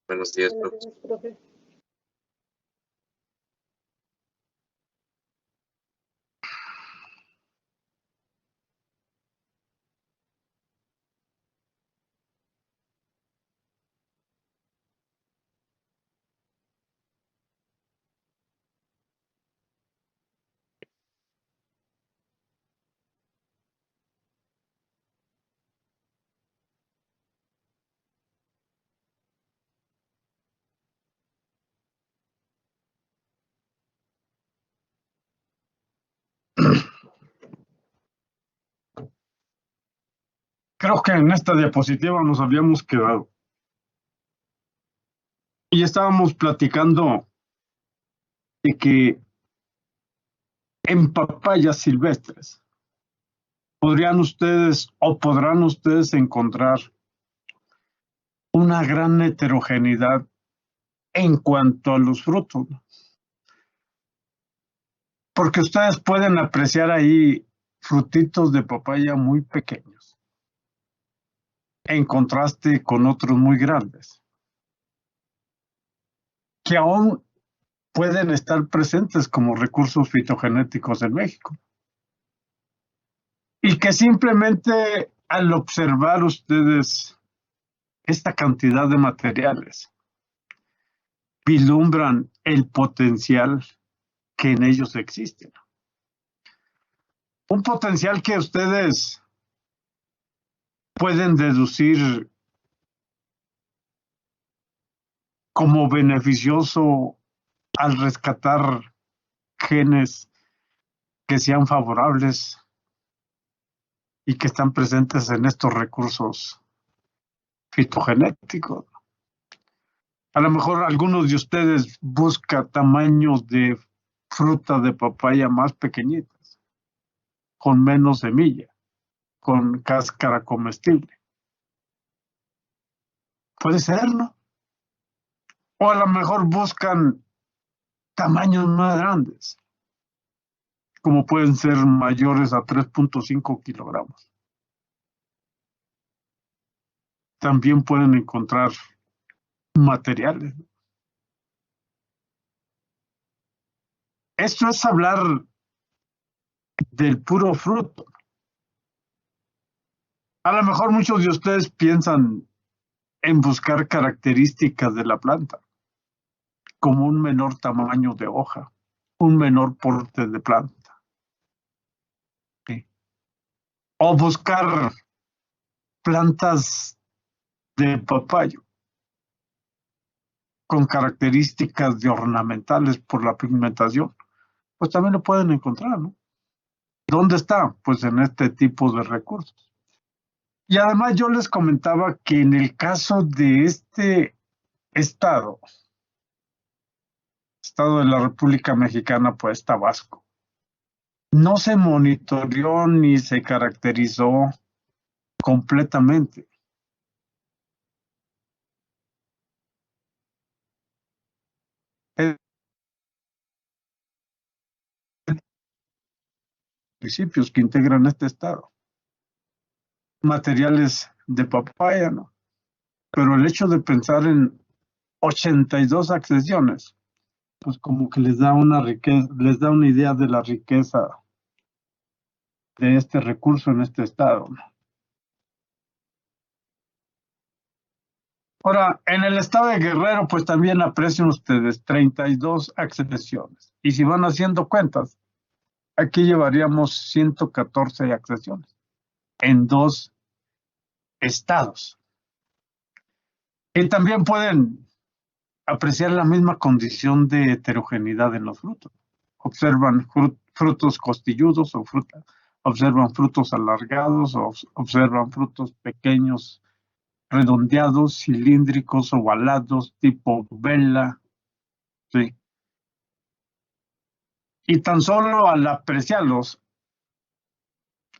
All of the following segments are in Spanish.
Buenos días, Buenos profe. días, profe. Creo que en esta diapositiva nos habíamos quedado. Y estábamos platicando de que en papayas silvestres podrían ustedes o podrán ustedes encontrar una gran heterogeneidad en cuanto a los frutos. Porque ustedes pueden apreciar ahí frutitos de papaya muy pequeños, en contraste con otros muy grandes, que aún pueden estar presentes como recursos fitogenéticos en México. Y que simplemente al observar ustedes esta cantidad de materiales, vislumbran el potencial que en ellos existe. Un potencial que ustedes pueden deducir como beneficioso al rescatar genes que sean favorables y que están presentes en estos recursos fitogenéticos. A lo mejor algunos de ustedes buscan tamaños de fruta de papaya más pequeñitas, con menos semilla, con cáscara comestible. Puede ser, ¿no? O a lo mejor buscan tamaños más grandes, como pueden ser mayores a 3.5 kilogramos. También pueden encontrar materiales. Esto es hablar del puro fruto. A lo mejor muchos de ustedes piensan en buscar características de la planta, como un menor tamaño de hoja, un menor porte de planta. ¿Sí? O buscar plantas de papayo con características de ornamentales por la pigmentación, pues también lo pueden encontrar, ¿no? ¿Dónde está? Pues en este tipo de recursos. Y además yo les comentaba que en el caso de este estado de la República Mexicana, pues Tabasco, no se monitoreó ni se caracterizó completamente. Municipios que integran este estado. Materiales de papaya, ¿no? Pero el hecho de pensar en 82 accesiones, pues como que les da una riqueza, les da una idea de la riqueza de este recurso en este estado, ¿no? Ahora, en el estado de Guerrero, pues también aprecian ustedes 32 accesiones. Y si van haciendo cuentas, aquí llevaríamos 114 accesiones en 2 estados. Y también pueden apreciar la misma condición de heterogeneidad en los frutos. Observan frutos costilludos o fruta, observan frutos alargados o observan frutos pequeños, redondeados, cilíndricos, ovalados, tipo vela. ¿Sí? Y tan solo al apreciarlos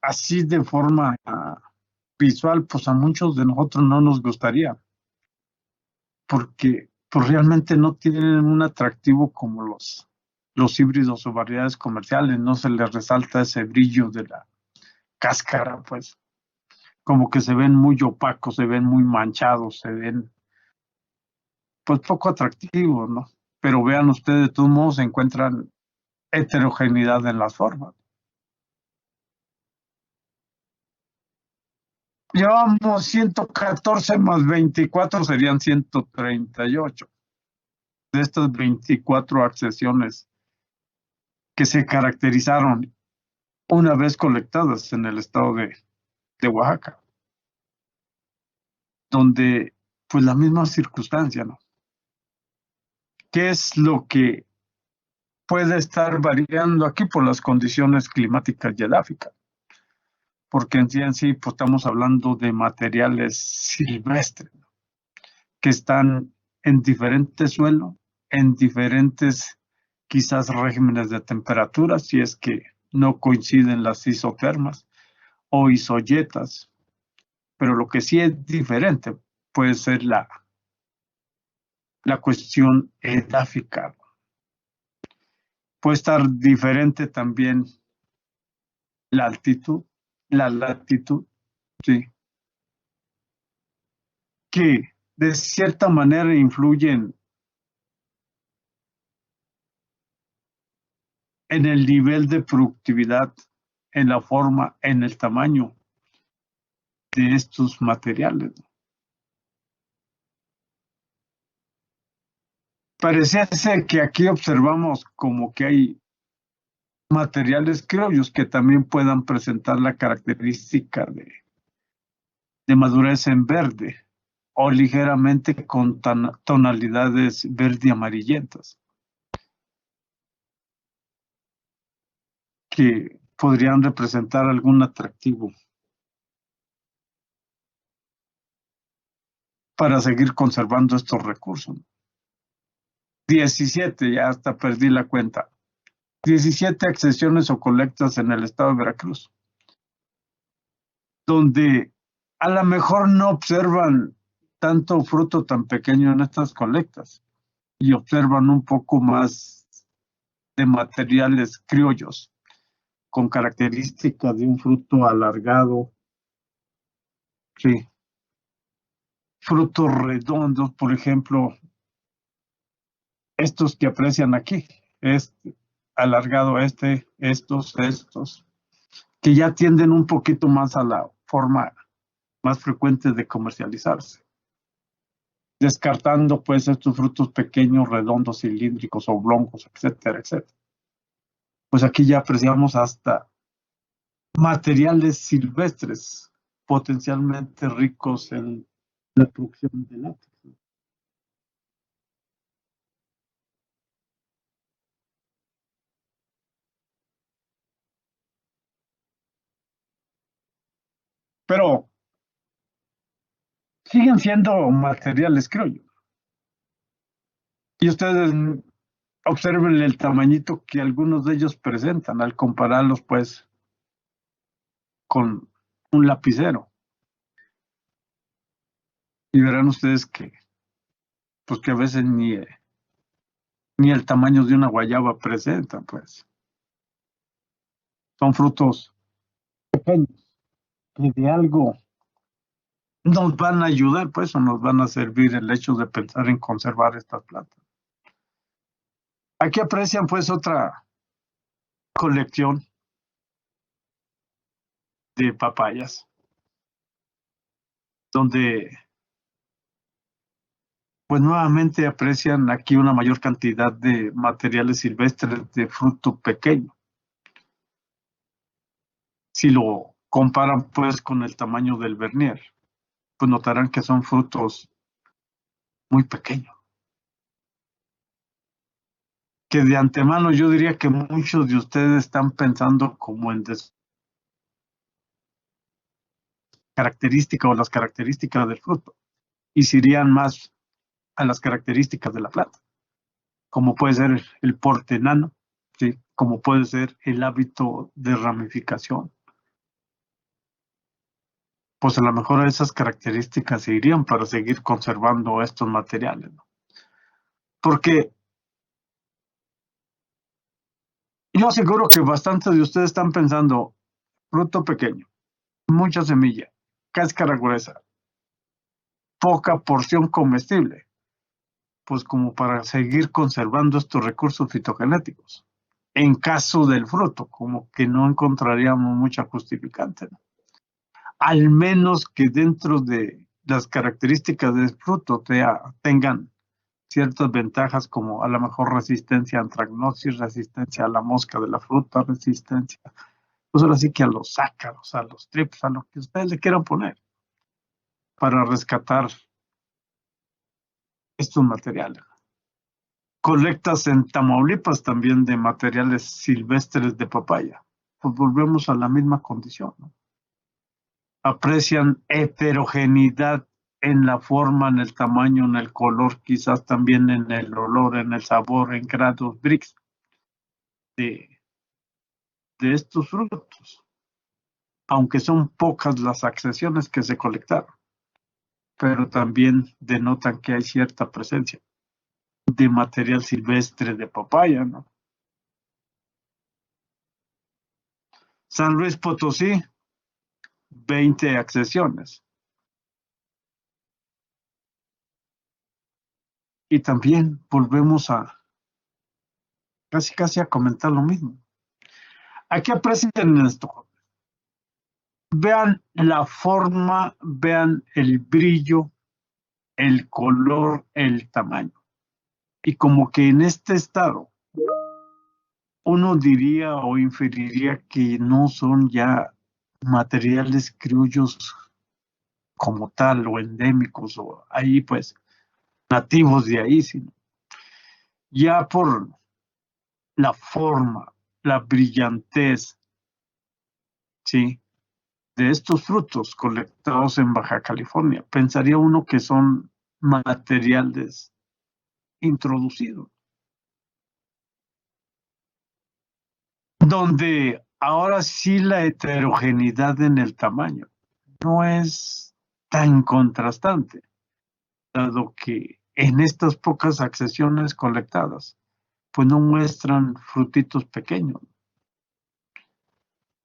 así de forma visual, pues a muchos de nosotros no nos gustaría, porque pues realmente no tienen un atractivo como los híbridos o variedades comerciales, no se les resalta ese brillo de la cáscara, pues como que se ven muy opacos, se ven muy manchados, se ven pues poco atractivo, ¿no? Pero vean ustedes, de todos modos, encuentran heterogeneidad en las formas. Llevamos 114 más 24 serían 138. De estas 24 accesiones que se caracterizaron una vez colectadas en el estado de Oaxaca, donde pues la misma circunstancia, ¿no? ¿Qué es lo que puede estar variando aquí por las condiciones climáticas y edáficas? Porque en sí pues estamos hablando de materiales silvestres, ¿no? Que están en diferentes suelos, en diferentes quizás regímenes de temperatura, si es que no coinciden las isotermas o isoyetas, pero lo que sí es diferente puede ser la cuestión edáfica. Puede estar diferente también la altitud, la latitud, sí, que de cierta manera influyen en el nivel de productividad, en la forma, en el tamaño de estos materiales. Parece ser que aquí observamos como que hay materiales criollos que también puedan presentar la característica de madurez en verde o ligeramente con tonalidades verde amarillentas que podrían representar algún atractivo para seguir conservando estos recursos. 17, ya hasta perdí la cuenta. 17 accesiones o colectas en el estado de Veracruz, donde a lo mejor no observan tanto fruto tan pequeño en estas colectas y observan un poco más de materiales criollos con características de un fruto alargado, sí, frutos redondos, por ejemplo, estos que aprecian aquí, este alargado, estos, que ya tienden un poquito más a la forma más frecuente de comercializarse, descartando pues estos frutos pequeños, redondos, cilíndricos, oblongos, etcétera, etcétera. Pues aquí ya apreciamos hasta materiales silvestres potencialmente ricos en la producción de látex. Pero siguen siendo materiales criollos. Y ustedes observen el tamañito que algunos de ellos presentan al compararlos pues con un lapicero. Y verán ustedes que, pues que a veces ni el tamaño de una guayaba presentan, pues. Son frutos pequeños que de algo nos van a ayudar, pues, o nos van a servir el hecho de pensar en conservar estas plantas. Aquí aprecian pues otra colección de papayas, donde pues nuevamente aprecian aquí una mayor cantidad de materiales silvestres de fruto pequeño. Si lo comparan pues con el tamaño del vernier, pues notarán que son frutos muy pequeños. Que de antemano yo diría que muchos de ustedes están pensando como en características o las características del fruto y se irían más a las características de la planta, como puede ser el porte enano, ¿sí? Como puede ser el hábito de ramificación. Pues a lo mejor esas características se irían para seguir conservando estos materiales, ¿no? Porque yo aseguro que bastantes de ustedes están pensando, fruto pequeño, mucha semilla, cáscara gruesa, poca porción comestible. pues como para seguir conservando estos recursos fitogenéticos. En caso del fruto, como que no encontraríamos mucha justificante, ¿no? Al menos que dentro de las características del fruto tengan ciertas ventajas como a lo mejor resistencia a antracnosis, resistencia a la mosca de la fruta, resistencia, pues ahora sí que a los ácaros, a los trips, a lo que ustedes le quieran poner para rescatar estos materiales. Colectas en Tamaulipas también de materiales silvestres de papaya. Pues volvemos a la misma condición, ¿no? Aprecian heterogeneidad en la forma, en el tamaño, en el color, quizás también en el olor, en el sabor, en grados Brix de, de estos frutos, aunque son pocas las accesiones que se colectaron, pero también denotan que hay cierta presencia de material silvestre de papaya, ¿no? San Luis Potosí, 20 accesiones. Y también volvemos a casi a comentar lo mismo. Aquí aprecian esto. Vean la forma, vean el brillo, el color, el tamaño. Y como que en este estado, uno diría o inferiría que no son ya materiales criollos como tal o endémicos o ahí pues nativos de ahí, sino ya por la forma, la brillantez, ¿sí? De estos frutos colectados en Baja California. Pensaría uno que son materiales introducidos, donde ahora sí la heterogeneidad en el tamaño no es tan contrastante, dado que en estas pocas accesiones colectadas, pues no muestran frutitos pequeños.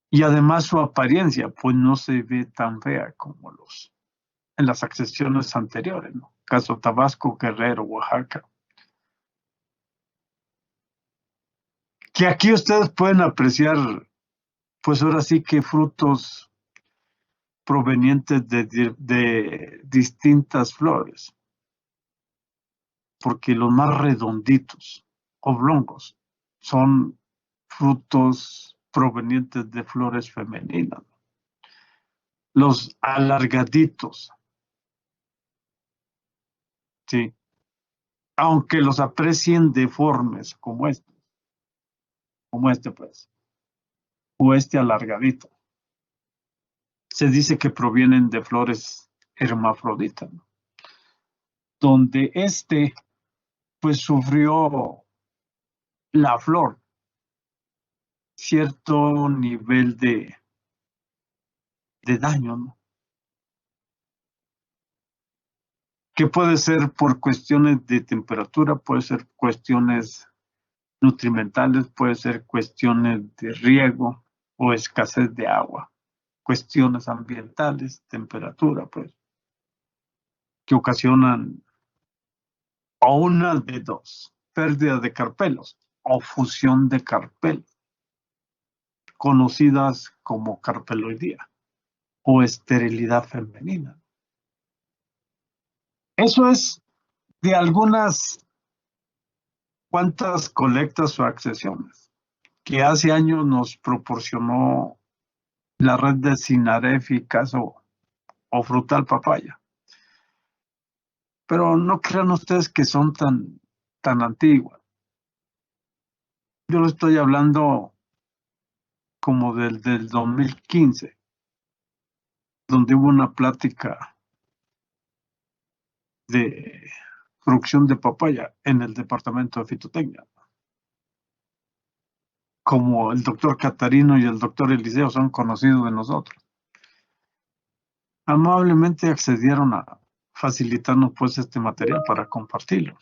Y además su apariencia, pues no se ve tan fea como en las accesiones anteriores, ¿no? Caso Tabasco, Guerrero, Oaxaca. Que aquí ustedes pueden apreciar, pues ahora sí que frutos provenientes de distintas flores, porque los más redonditos, oblongos, son frutos provenientes de flores femeninas. Los alargaditos, sí, aunque los aprecien deformes como este pues, o este alargadito, se dice que provienen de flores hermafroditas, ¿no? Donde pues sufrió la flor cierto nivel de daño, ¿no? Que puede ser por cuestiones de temperatura, puede ser cuestiones nutrimentales, puede ser cuestiones de riego o escasez de agua, cuestiones ambientales, temperatura, pues, que ocasionan o una de dos, pérdida de carpelos o fusión de carpelos, conocidas como carpeloidía o esterilidad femenina. Eso es de algunas cuantas colectas o accesiones que hace años nos proporcionó la red de Sinareficas o Frutal Papaya. Pero no crean ustedes que son tan antiguas. Yo le estoy hablando como del 2015, donde hubo una plática de producción de papaya en el departamento de fitotecnia. Como el doctor Catarino y el doctor Eliseo son conocidos de nosotros, amablemente accedieron a facilitarnos pues este material para compartirlo.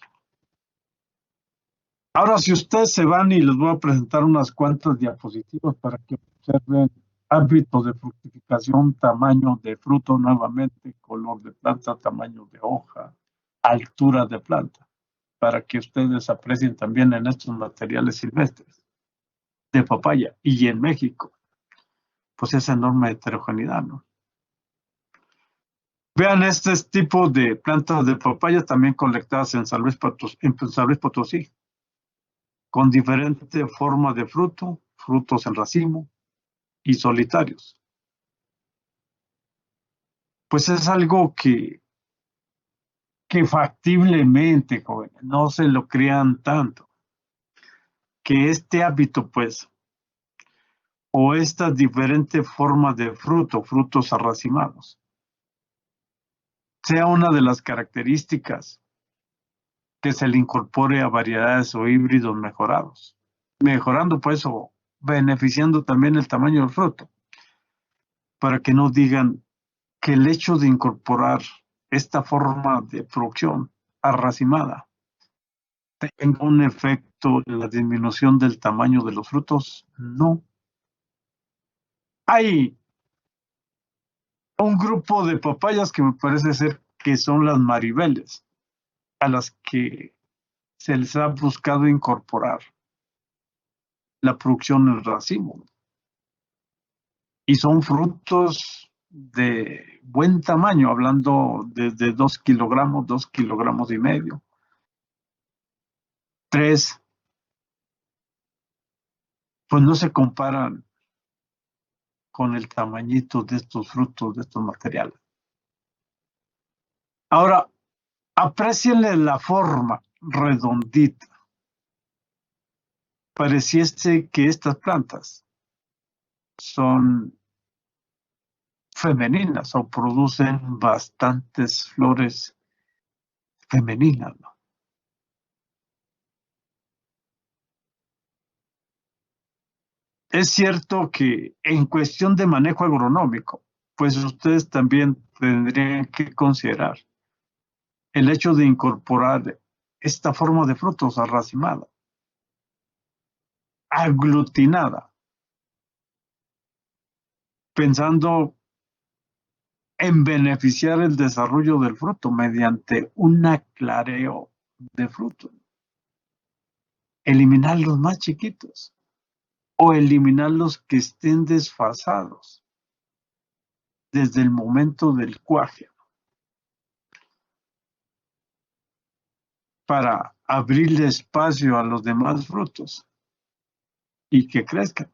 Ahora, si ustedes se van y les voy a presentar unas cuantas diapositivas para que observen ámbitos de fructificación, tamaño de fruto nuevamente, color de planta, tamaño de hoja, altura de planta. para que ustedes aprecien también en estos materiales silvestres de papaya y en México, pues esa enorme heterogeneidad, ¿no? Vean este tipo de plantas de papaya también colectadas en San Luis Potosí, con diferente forma de fruto, frutos en racimo y solitarios. Pues es algo que factiblemente, jóvenes, no se lo crean tanto, que este hábito, pues, o estas diferentes formas de frutos arracimados, sea una de las características que se le incorpore a variedades o híbridos mejorados, mejorando pues o beneficiando también el tamaño del fruto, para que no digan que el hecho de incorporar esta forma de producción arracimada tenga un efecto en la disminución del tamaño de los frutos. No. Hay un grupo de papayas que me parece ser que son las maribeles, a las que se les ha buscado incorporar la producción en racimo. Y son frutos de buen tamaño, hablando de 2 kilogramos, 2,5 kilogramos, 3, pues no se comparan con el tamañito de estos frutos, de estos materiales. Ahora, aprécienle la forma redondita. Pareciese que estas plantas son femeninas o producen bastantes flores femeninas, ¿no? Es cierto que en cuestión de manejo agronómico, pues ustedes también tendrían que considerar el hecho de incorporar esta forma de frutos arracimada, aglutinada, pensando en beneficiar el desarrollo del fruto mediante un aclareo de fruto. Eliminar los más chiquitos o eliminar los que estén desfasados desde el momento del cuaje para abrirle espacio a los demás frutos y que crezcan.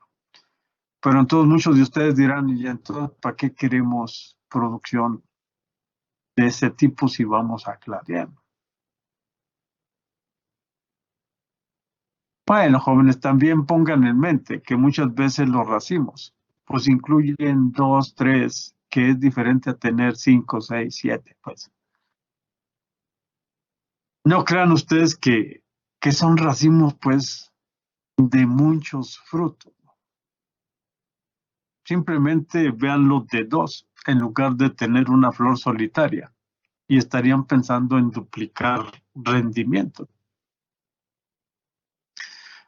Pero entonces muchos de ustedes dirán, ¿y entonces para qué queremos producción de ese tipo si vamos a clarear? Bueno, jóvenes, también pongan en mente que muchas veces los racimos pues incluyen 2, 3, que es diferente a tener 5, 6, 7, pues. No crean ustedes que son racimos pues de muchos frutos. Simplemente véanlo de 2 en lugar de tener una flor solitaria y estarían pensando en duplicar rendimiento.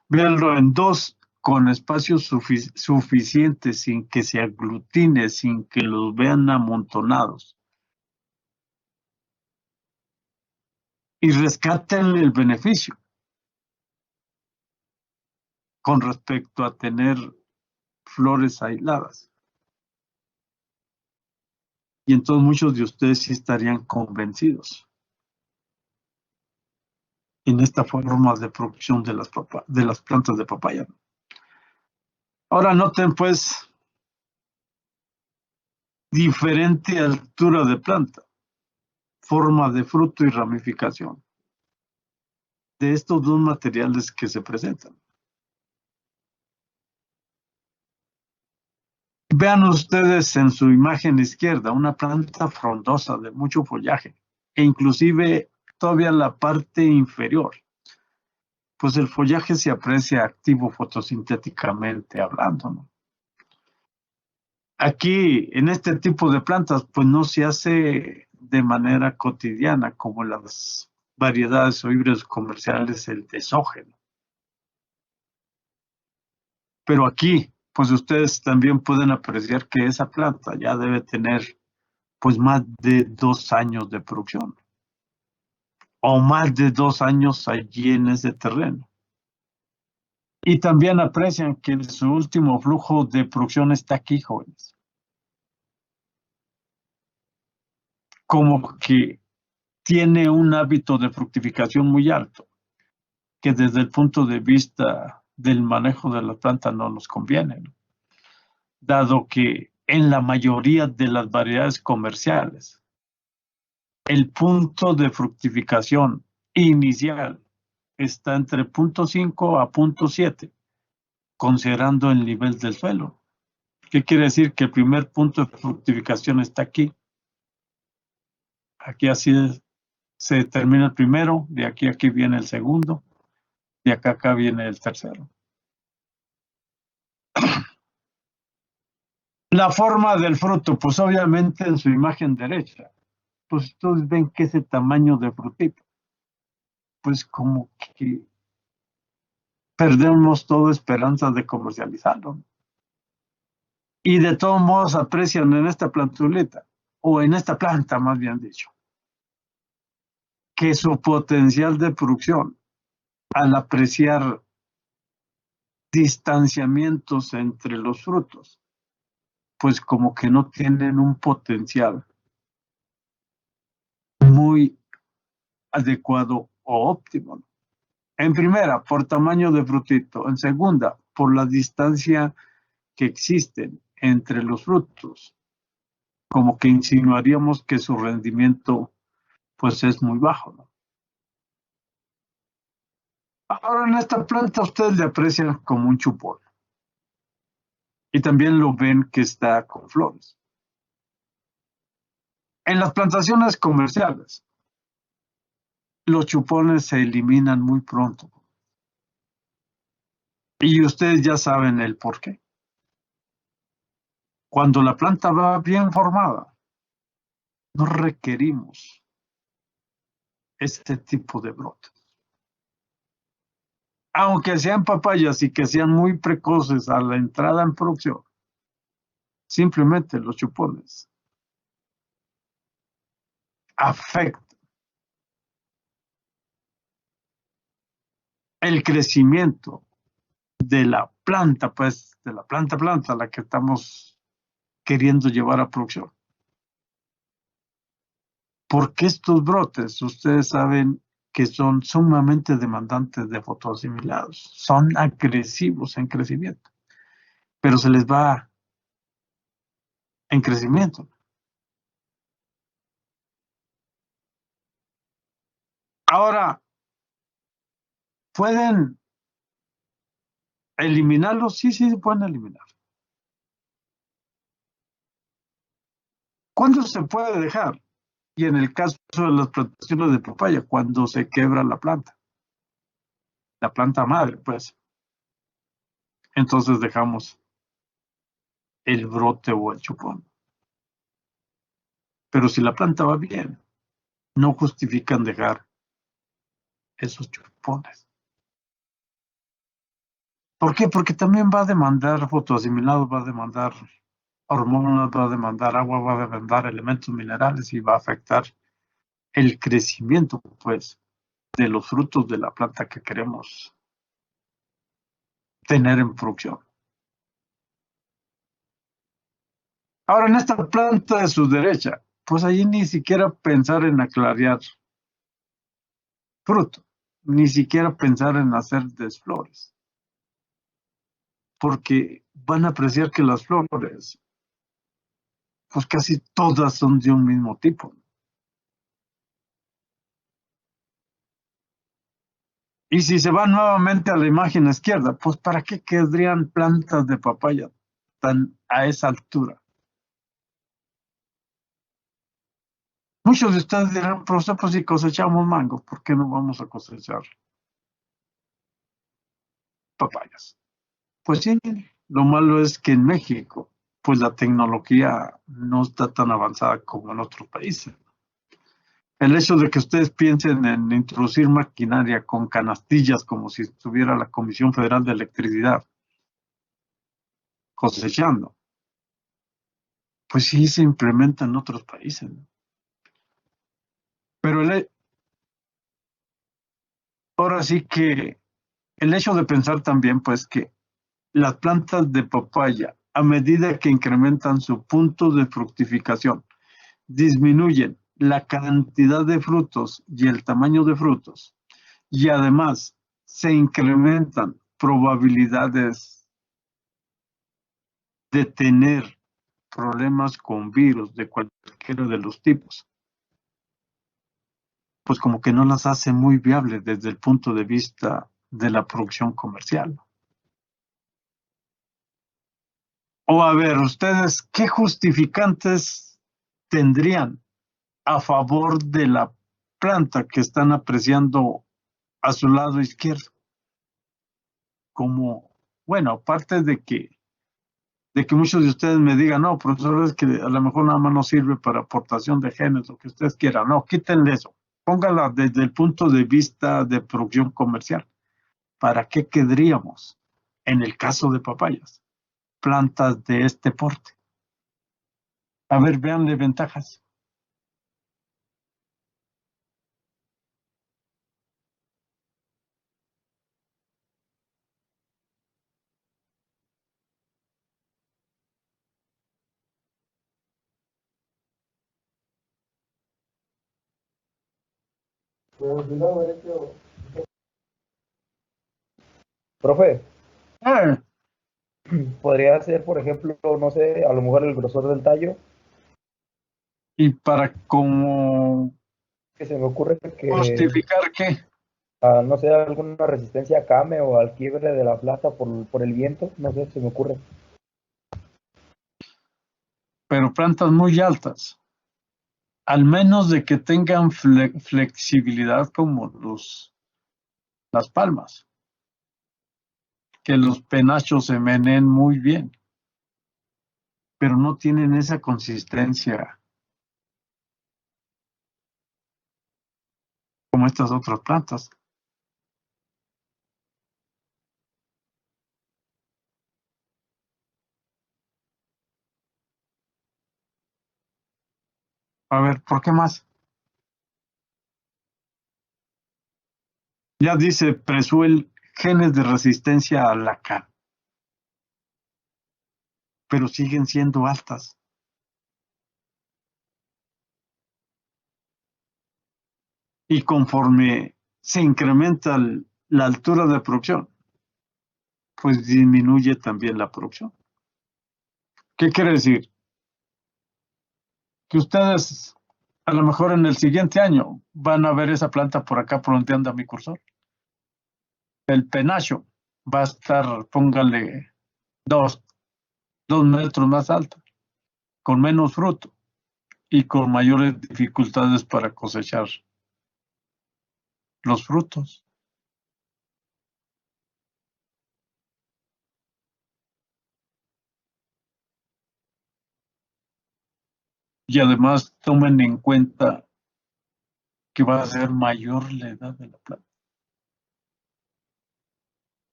Véanlo en 2 con espacio suficiente sin que se aglutine, sin que los vean amontonados. Y rescaten el beneficio con respecto a tener flores aisladas. Y entonces muchos de ustedes sí estarían convencidos en esta forma de producción de las plantas de papaya. Ahora noten pues diferente altura de planta, forma de fruto y ramificación de estos dos materiales que se presentan. Vean ustedes en su imagen izquierda una planta frondosa de mucho follaje e inclusive todavía la parte inferior, pues el follaje se aprecia activo fotosintéticamente hablando, ¿no? Aquí, en este tipo de plantas, pues no se hace de manera cotidiana como las variedades o híbridos comerciales, el desógeno. Pero aquí, pues ustedes también pueden apreciar que esa planta ya debe tener pues más de 2 años de producción. o más de 2 años allí en ese terreno. Y también aprecian que su último flujo de producción está aquí, jóvenes. Como que tiene un hábito de fructificación muy alto, que desde el punto de vista del manejo de la planta no nos conviene, ¿no? Dado que en la mayoría de las variedades comerciales, el punto de fructificación inicial está entre 0.5 a 0.7, considerando el nivel del suelo. ¿Qué quiere decir? Que el primer punto de fructificación está aquí. Aquí así se termina el primero, de aquí a aquí viene el segundo, de acá a acá viene el tercero. La forma del fruto, pues obviamente en su imagen derecha, pues ustedes ven que ese tamaño de frutito, pues como que perdemos toda esperanza de comercializarlo. Y de todos modos aprecian en esta plantuleta, o en esta planta más bien dicho, que su potencial de producción, al apreciar distanciamientos entre los frutos, pues como que no tienen un potencial muy adecuado o óptimo. En primera, por tamaño de frutito. En segunda, por la distancia que existen entre los frutos. Como que insinuaríamos que su rendimiento pues es muy bajo, ¿no? Ahora en esta planta ustedes le aprecian como un chupón. Y también lo ven que está con flores. En las plantaciones comerciales, los chupones se eliminan muy pronto. Y ustedes ya saben el por qué. Cuando la planta va bien formada, no requerimos este tipo de brotes. Aunque sean papayas y que sean muy precoces a la entrada en producción, simplemente los chupones afectan el crecimiento de la planta, pues de la planta, la que estamos queriendo llevar a producción. Porque estos brotes, ustedes saben que son sumamente demandantes de fotoasimilados, son agresivos en crecimiento, pero se les va en crecimiento. Ahora, ¿pueden eliminarlos? Sí, sí, se pueden eliminar. ¿Cuándo se puede dejar? Y en el caso de las plantaciones de papaya, cuando se quebra la planta madre, pues, entonces dejamos el brote o el chupón. Pero si la planta va bien, no justifican dejar esos chupones. ¿Por qué? Porque también va a demandar fotoasimilados, va a demandar hormonas, va a demandar agua, va a demandar elementos minerales y va a afectar el crecimiento, pues, de los frutos de la planta que queremos tener en producción. Ahora, en esta planta de su derecha, pues allí ni siquiera pensar en aclarear fruto, ni siquiera pensar en hacer desflores, porque van a apreciar que las flores, pues casi todas son de un mismo tipo. Y si se va nuevamente a la imagen izquierda, pues ¿para qué querrían plantas de papaya tan a esa altura? Muchos de ustedes dirán, profesor, pues si cosechamos mango, ¿por qué no vamos a cosechar papayas? Pues sí, lo malo es que en México, pues la tecnología no está tan avanzada como en otros países. El hecho de que ustedes piensen en introducir maquinaria con canastillas como si estuviera la Comisión Federal de Electricidad cosechando, pues sí se implementa en otros países, ¿no? Pero ahora sí que el hecho de pensar también, pues, que las plantas de papaya, a medida que incrementan su punto de fructificación, disminuyen la cantidad de frutos y el tamaño de frutos, y además se incrementan probabilidades de tener problemas con virus de cualquiera de los tipos, pues como que no las hace muy viables desde el punto de vista de la producción comercial. O a ver, ustedes, ¿qué justificantes tendrían a favor de la planta que están apreciando a su lado izquierdo? Como, bueno, aparte de que muchos de ustedes me digan, no, profesor, es que a lo mejor nada más no sirve para aportación de genes, lo que ustedes quieran. No, quítenle eso. Póngala desde el punto de vista de producción comercial. ¿Para qué querríamos, en el caso de papayas, plantas de este porte? A ver, véanle ventajas. Profe, Ah, podría ser, por ejemplo, no sé, a lo mejor el grosor del tallo, y para como que se me ocurre que, justificar qué, no sé, alguna resistencia a came o al quiebre de la plata por el viento, no sé, se me ocurre. pero plantas muy altas, al menos de que tengan flexibilidad como las palmas, que los penachos se meneen muy bien, pero no tienen esa consistencia como estas otras plantas. A ver, ¿por qué más? Ya dice Presuel genes de resistencia a la cal, pero siguen siendo altas. Y conforme se incrementa la altura de producción, pues disminuye también la producción. ¿Qué quiere decir? Que ustedes a lo mejor en el siguiente año van a ver esa planta por acá por donde anda mi cursor. El penacho va a estar, póngale, dos, 2 metros más alto, con menos fruto y con mayores dificultades para cosechar los frutos. Y además tomen en cuenta que va a ser mayor la edad de la planta.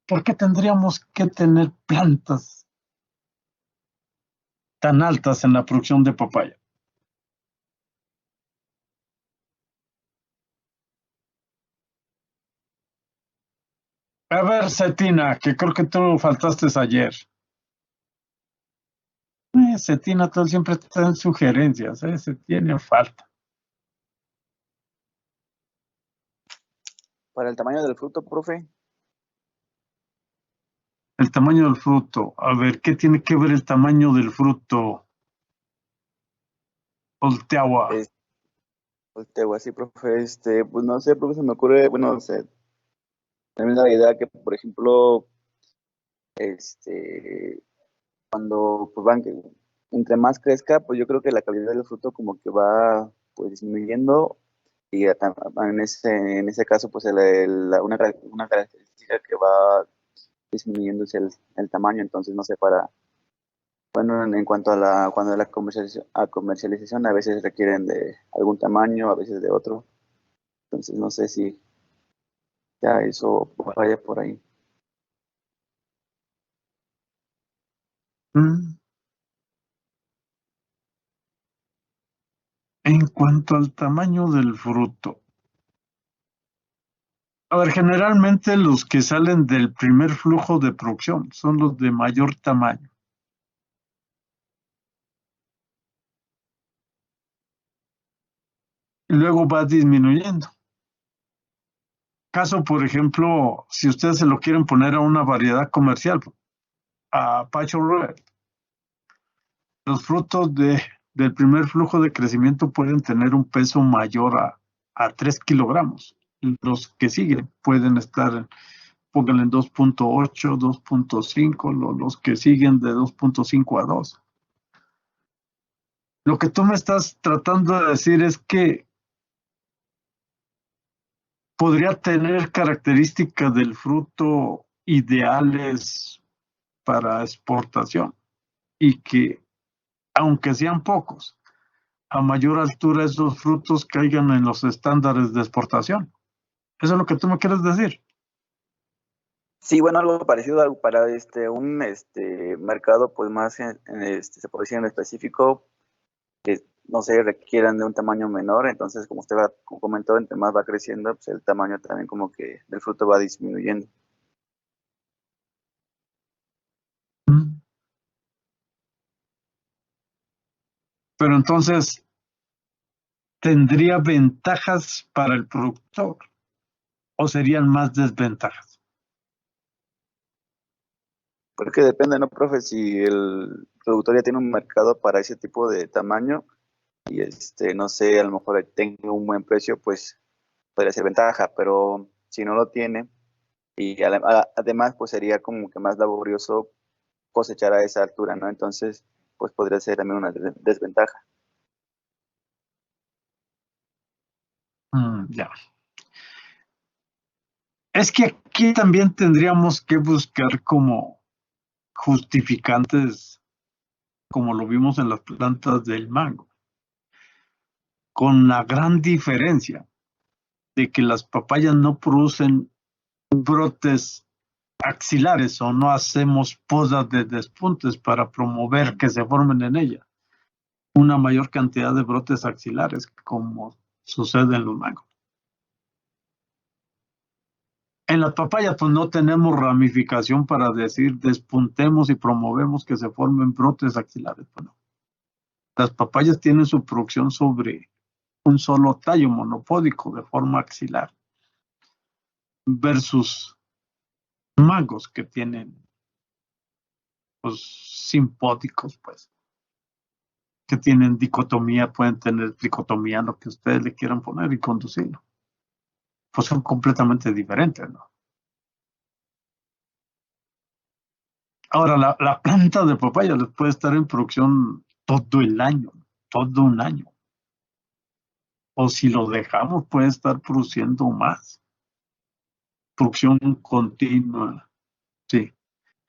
¿Por qué tendríamos que tener plantas tan altas en la producción de papaya? A ver, Cetina, que creo que tú faltaste ayer. Cetina, tú siempre está en sugerencias, se tiene falta. Para el tamaño del fruto, profe, El tamaño del fruto. A ver, ¿qué tiene que ver el tamaño del fruto? Volteagua. es volteo así, profe, pues no sé, profe, se me ocurre, bueno, no sé, también la idea que, por ejemplo, este, cuando pues van, entre más crezca, pues yo creo que la calidad del fruto como que va, pues disminuyendo y en ese caso, pues una característica que va disminuyendo es el tamaño, entonces no sé, bueno, en cuanto cuando la comercialización a veces requieren de algún tamaño, a veces de otro. Entonces no sé si ya eso vaya por ahí. Mm, En cuanto al tamaño del fruto, A ver, generalmente los que salen del primer flujo de producción son los de mayor tamaño. Y luego va disminuyendo. Caso, por ejemplo, si ustedes se lo quieren poner a una variedad comercial, a Passion Red, los frutos del primer flujo de crecimiento pueden tener un peso mayor a 3 kilogramos. Los que siguen pueden estar, pónganle en 2.8, 2.5, los que siguen de 2.5 a 2. Lo que tú me estás tratando de decir es que podría tener características del fruto ideales para exportación y que, aunque sean pocos, a mayor altura esos frutos caigan en los estándares de exportación. ¿Eso es lo que tú me quieres decir? Sí, bueno, algo parecido para un mercado pues más, se puede decir en específico, que no sé, requieran de un tamaño menor. Entonces, como usted comentó, entre más va creciendo, pues el tamaño también como que del fruto va disminuyendo. Pero entonces, ¿tendría ventajas para el productor o serían más desventajas? Porque depende, ¿no, profe? Si el productor ya tiene un mercado para ese tipo de tamaño y no sé, a lo mejor tenga un buen precio, pues podría ser ventaja, pero si no lo tiene, y además pues sería como que más laborioso cosechar a esa altura, ¿no? Entonces, pues podría ser también una desventaja. Ya. Es que aquí también tendríamos que buscar como justificantes, como lo vimos en las plantas del mango, con la gran diferencia de que las papayas no producen brotes axilares o no hacemos podas de despuntes para promover que se formen en ella una mayor cantidad de brotes axilares como sucede en los mangos. En las papayas pues no tenemos ramificación para decir despuntemos y promovemos que se formen brotes axilares. Pues, no. Las papayas tienen su producción sobre un solo tallo monopódico de forma axilar versus mangos que tienen pues, simpódicos, pues, que tienen dicotomía, pueden tener tricotomía, lo que ustedes le quieran poner y conducirlo. Pues son completamente diferentes, ¿no? Ahora, la planta de papaya les puede estar en producción todo el año, todo un año. O si lo dejamos, puede estar produciendo más. Producción continua, sí.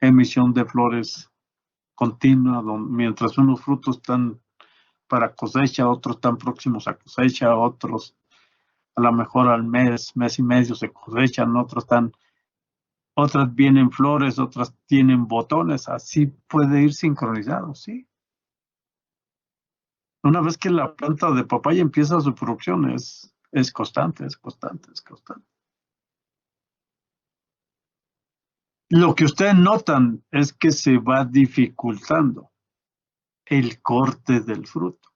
Emisión de flores continua, mientras unos frutos están para cosecha, otros están próximos a cosecha, otros a lo mejor al mes, mes y medio se cosechan, otras vienen flores, otras tienen botones, así puede ir sincronizado, sí. Una vez que la planta de papaya empieza su producción, es constante, es constante, es constante. Lo que ustedes notan es que se va dificultando el corte del fruto.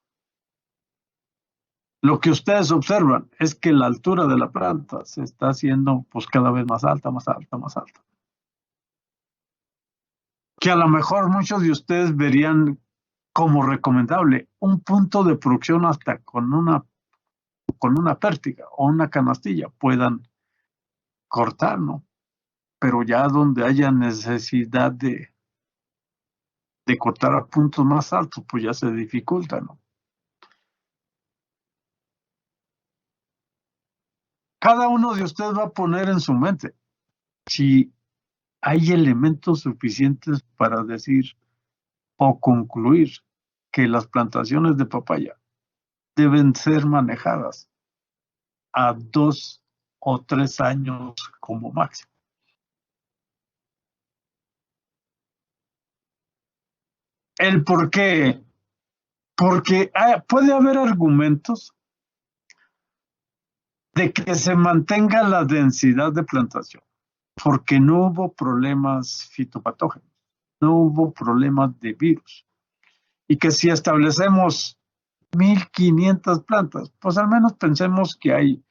Lo que ustedes observan es que la altura de la planta se está haciendo pues cada vez más alta, más alta, más alta. Que a lo mejor muchos de ustedes verían como recomendable un punto de producción hasta con una pértiga o una canastilla puedan cortar, ¿no? Pero ya donde haya necesidad de cortar a puntos más altos, pues ya se dificulta, ¿no? Cada uno de ustedes va a poner en su mente si hay elementos suficientes para decir o concluir que las plantaciones de papaya deben ser manejadas a 2 o 3 años como máximo. ¿El por qué? Porque puede haber argumentos de que se mantenga la densidad de plantación, porque no hubo problemas fitopatógenos, no hubo problemas de virus. Y que si establecemos 1.500 plantas, pues al menos pensemos que hay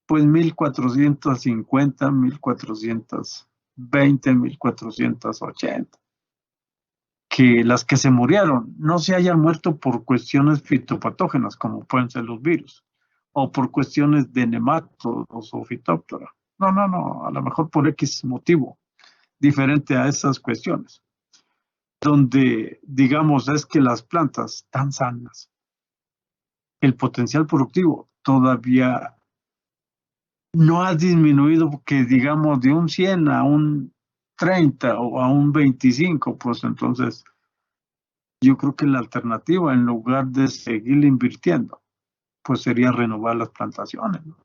pues 1.450, 1.420, 1.480. Que las que se murieron no se hayan muerto por cuestiones fitopatógenas, como pueden ser los virus, o por cuestiones de nematodos o fitóptora. No, no, no, a lo mejor por X motivo, diferente a esas cuestiones, donde digamos es que las plantas están sanas, el potencial productivo todavía no ha disminuido, que digamos de un 100 a un 30 o a un 25, pues entonces yo creo que la alternativa, en lugar de seguir invirtiendo, pues sería renovar las plantaciones, ¿no?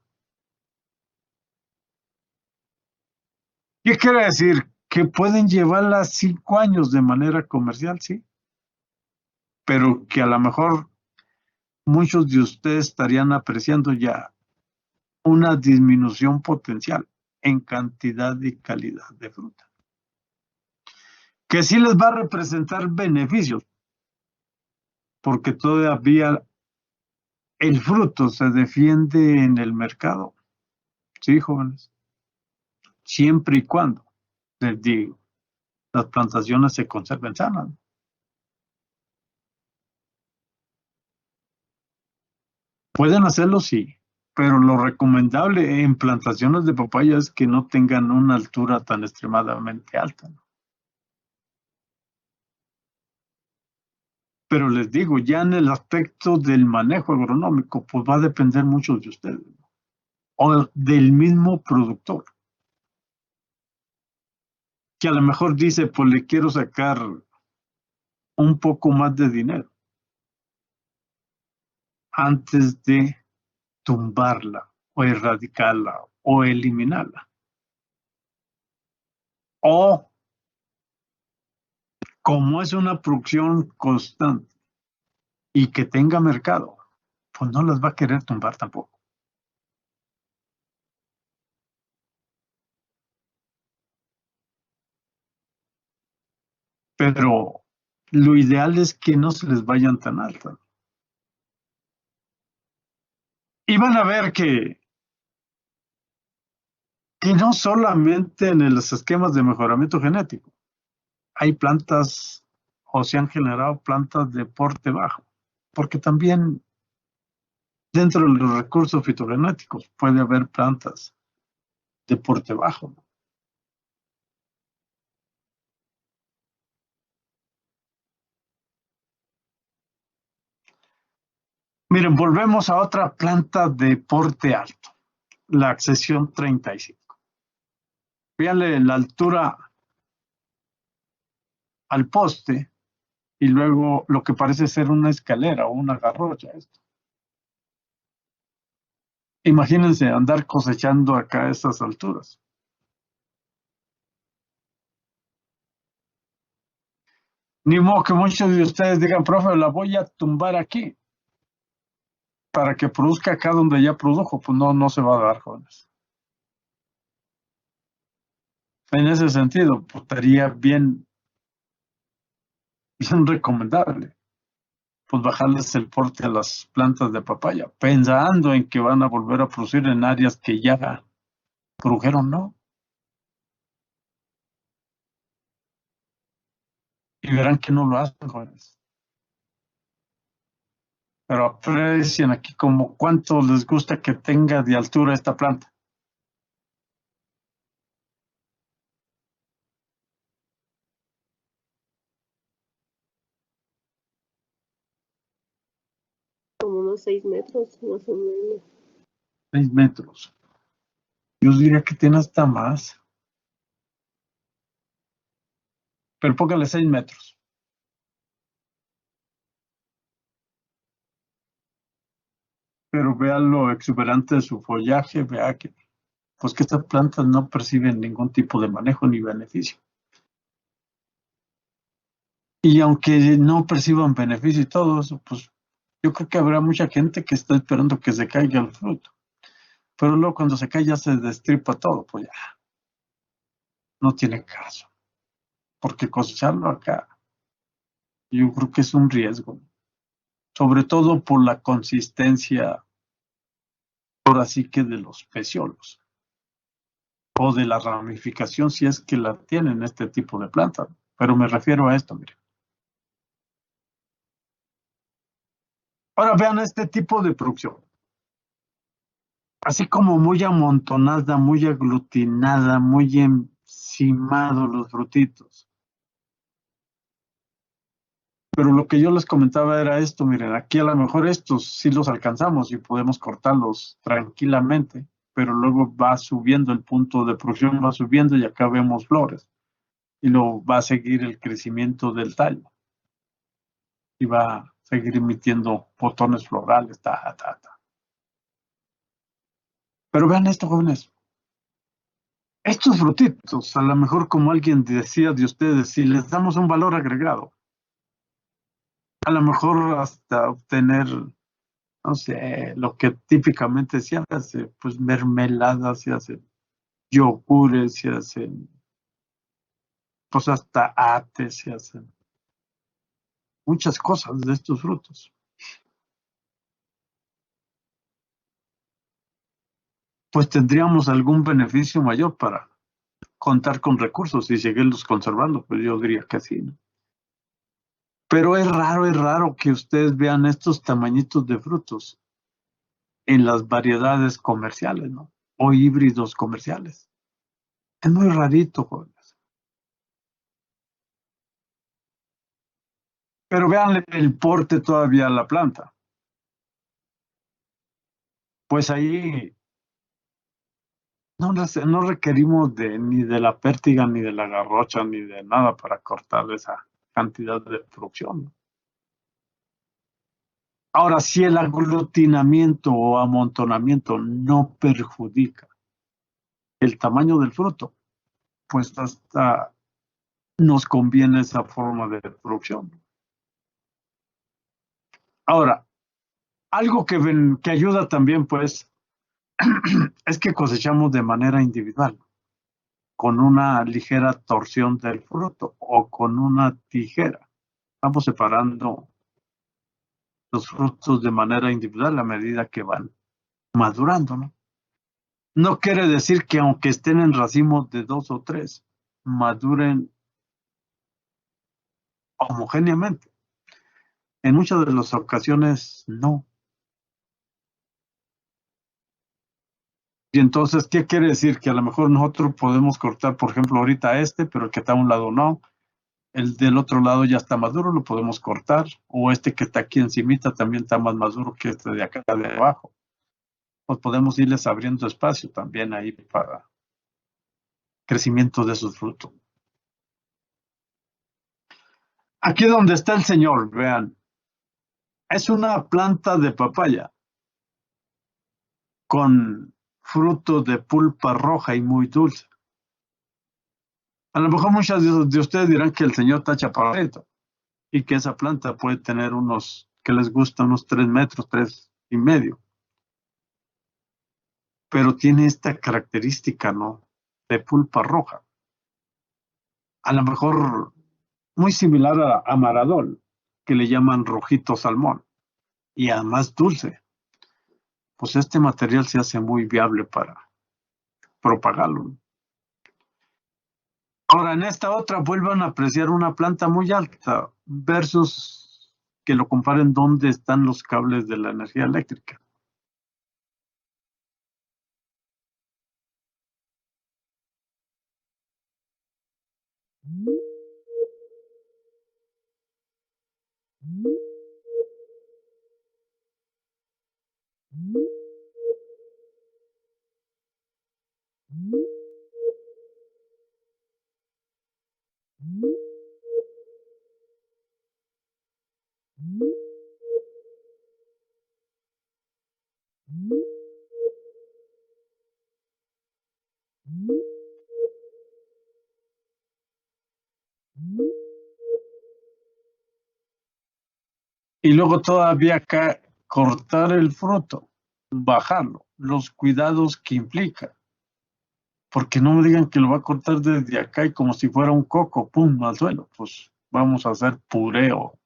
¿Qué quiere decir? Que pueden llevarlas 5 años de manera comercial, sí, pero que a lo mejor muchos de ustedes estarían apreciando ya una disminución potencial en cantidad y calidad de fruta, que sí les va a representar beneficios, porque todavía el fruto se defiende en el mercado, sí, jóvenes, siempre y cuando, les digo, las plantaciones se conserven sanas. Pueden hacerlo, sí, pero lo recomendable en plantaciones de papaya es que no tengan una altura tan extremadamente alta, ¿no? Pero les digo, ya en el aspecto del manejo agronómico, pues va a depender mucho de ustedes, ¿no? O del mismo productor, que a lo mejor dice, pues le quiero sacar un poco más de dinero antes de tumbarla o erradicarla o eliminarla. O como es una producción constante y que tenga mercado, pues no las va a querer tumbar tampoco. Pero lo ideal es que no se les vayan tan altas. Y van a ver que no solamente en los esquemas de mejoramiento genético, hay plantas o se han generado plantas de porte bajo, porque también dentro de los recursos fitogenéticos puede haber plantas de porte bajo, ¿no? Miren, volvemos a otra planta de porte alto, la accesión 35. Véanle la altura al poste y luego lo que parece ser una escalera o una garrocha. Esto. Imagínense andar cosechando acá a esas alturas. Ni modo que muchos de ustedes digan, profe, la voy a tumbar aquí para que produzca acá donde ya produjo. Pues no, no se va a dar, jóvenes. En ese sentido, pues estaría bien recomendable pues bajarles el porte a las plantas de papaya, pensando en que van a volver a producir en áreas que ya produjeron, ¿no? Y verán que no lo hacen, jóvenes. Pero aprecien aquí como cuánto les gusta que tenga de altura esta planta. Como unos 6 metros, más o menos. 6 metros. Yo diría que tiene hasta más. Pero póngale 6 metros. Pero vea lo exuberante de su follaje, vea que, pues que estas plantas no perciben ningún tipo de manejo ni beneficio. Y aunque no perciban beneficio y todo eso, pues yo creo que habrá mucha gente que está esperando que se caiga el fruto. Pero luego cuando se cae ya se destripa todo, pues ya no tiene caso. Porque cosecharlo acá, yo creo que es un riesgo. Sobre todo por la consistencia, por así que de los peciolos. O de la ramificación, si es que la tienen este tipo de plantas. Pero me refiero a esto, miren. Ahora vean este tipo de producción. Así como muy amontonada, muy aglutinada, muy encimados los frutitos. Pero lo que yo les comentaba era esto, miren, aquí a lo mejor estos sí los alcanzamos y podemos cortarlos tranquilamente, pero luego va subiendo el punto de producción, va subiendo y acá vemos flores. Y luego va a seguir el crecimiento del tallo. Y va a seguir emitiendo botones florales, ta, ta, ta. Pero vean esto, jóvenes. Estos frutitos, a lo mejor como alguien decía de ustedes, si les damos un valor agregado, a lo mejor hasta obtener, no sé, lo que típicamente se hace, pues mermeladas, se hacen yogures, se hacen, pues hasta ates, se hacen muchas cosas de estos frutos. Pues tendríamos algún beneficio mayor para contar con recursos y seguirlos conservando, pues yo diría que sí, ¿no? Pero es raro que ustedes vean estos tamañitos de frutos en las variedades comerciales, ¿no? O híbridos comerciales. Es muy rarito, jóvenes. Pero vean el porte todavía a la planta. Pues ahí no requerimos ni de la pértiga, ni de la garrocha, ni de nada para cortar esa cantidad de producción, ¿no? Ahora, si el aglutinamiento o amontonamiento no perjudica el tamaño del fruto, pues hasta nos conviene esa forma de producción. Ahora, algo que ayuda también, pues, es que cosechamos de manera individual, con una ligera torsión del fruto o con una tijera. Estamos separando los frutos de manera individual a medida que van madurando, ¿no? No quiere decir que aunque estén en racimos de 2 o 3, maduren homogéneamente. En muchas de las ocasiones no. Y entonces, ¿qué quiere decir? Que a lo mejor nosotros podemos cortar, por ejemplo, ahorita pero el que está a un lado no. El del otro lado ya está maduro, lo podemos cortar. O este que está aquí encimita también está más maduro que este de acá de abajo. Pues podemos irles abriendo espacio también ahí para crecimiento de sus frutos. Aquí donde está el señor, vean, es una planta de papaya con fruto de pulpa roja y muy dulce. A lo mejor muchos de ustedes dirán que el señor está chaparrito y que esa planta puede tener que les gusta unos 3 metros, 3,5. Pero tiene esta característica, ¿no? De pulpa roja. A lo mejor muy similar a Maradol, que le llaman rojito salmón, y además dulce. Pues este material se hace muy viable para propagarlo. Ahora, en esta otra vuelvan a apreciar una planta muy alta versus que lo comparen dónde están los cables de la energía eléctrica. Y luego todavía acá cortar el fruto, bajarlo los cuidados que implica. Porque no me digan que lo va a cortar desde acá y como si fuera un coco, pum, al suelo. Pues vamos a hacer puré o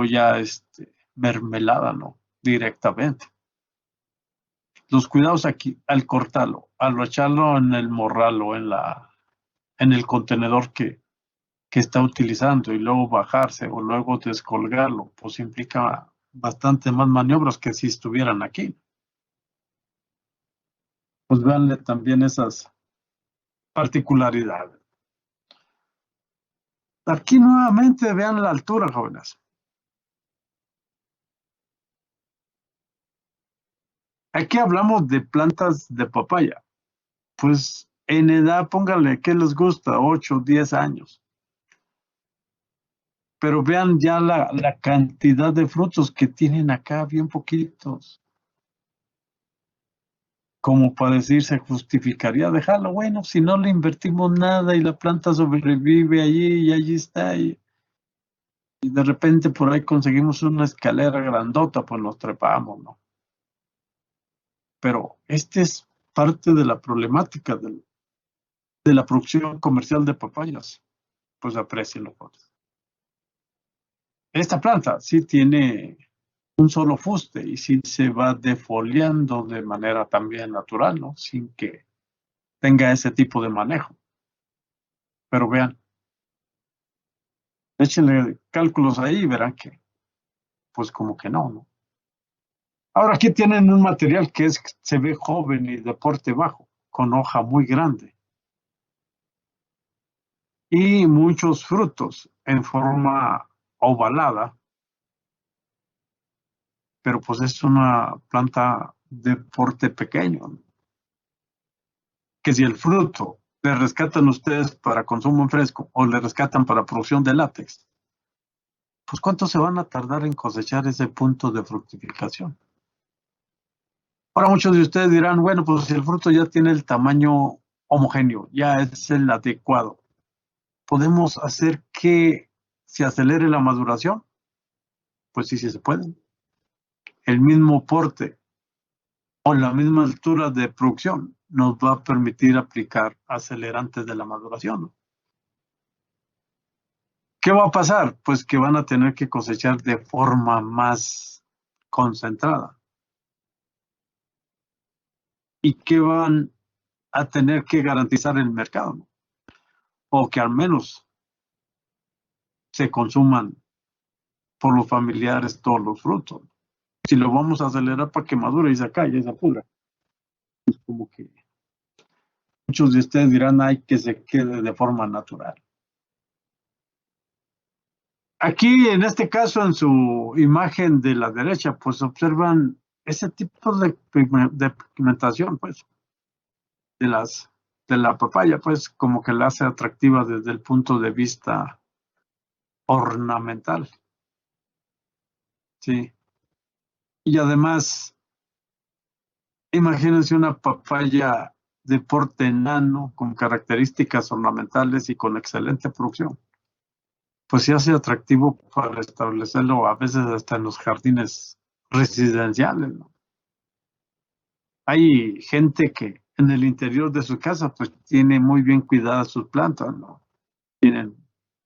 ya mermelada, ¿no? Directamente. Los cuidados aquí, al cortarlo, al echarlo en el morral o en el contenedor que está utilizando y luego bajarse o luego descolgarlo, pues implica bastante más maniobras que si estuvieran aquí. Pues véanle también esas particularidades. Aquí nuevamente vean la altura, jóvenes. Aquí hablamos de plantas de papaya. Pues en edad, pónganle, ¿qué les gusta? 8, 10 años. Pero vean ya la cantidad de frutos que tienen acá, bien poquitos. Como para decir, se justificaría dejarlo. Bueno, si no le invertimos nada y la planta sobrevive allí y allí está. Y de repente por ahí conseguimos una escalera grandota, pues nos trepamos, ¿no? Pero es parte de la problemática de la producción comercial de papayas. Pues aprecienlo, pues. Esta planta sí tiene un solo fuste y sí se va defoliando de manera también natural, ¿no? Sin que tenga ese tipo de manejo. Pero vean, échenle cálculos ahí y verán que, pues como que no, ¿no? Ahora aquí tienen un material que se ve joven y de porte bajo, con hoja muy grande. Y muchos frutos en forma ovalada, pero pues es una planta de porte pequeño, ¿no? Que si el fruto le rescatan ustedes para consumo en fresco o le rescatan para producción de látex, pues ¿cuánto se van a tardar en cosechar ese punto de fructificación? Ahora muchos de ustedes dirán, bueno, pues si el fruto ya tiene el tamaño homogéneo, ya es el adecuado, ¿podemos hacer que se acelere la maduración? Pues sí, sí se puede. El mismo porte o la misma altura de producción nos va a permitir aplicar acelerantes de la maduración, ¿no? ¿Qué va a pasar? Pues que van a tener que cosechar de forma más concentrada. ¿Y qué van a tener que garantizar el mercado, ¿no? O que al menos se consuman por los familiares todos los frutos. Si lo vamos a acelerar para que madure y se calle esa pulga, es como que muchos de ustedes dirán, hay que se quede de forma natural. Aquí, en este caso, en su imagen de la derecha, pues observan ese tipo de pigmentación, pues, de la papaya, pues, como que la hace atractiva desde el punto de vista ornamental. Sí. Y además, imagínense una papaya de porte enano, con características ornamentales y con excelente producción. Pues se hace atractivo para establecerlo a veces hasta en los jardines residenciales, ¿no? Hay gente que en el interior de su casa pues tiene muy bien cuidadas sus plantas, ¿no? Tienen,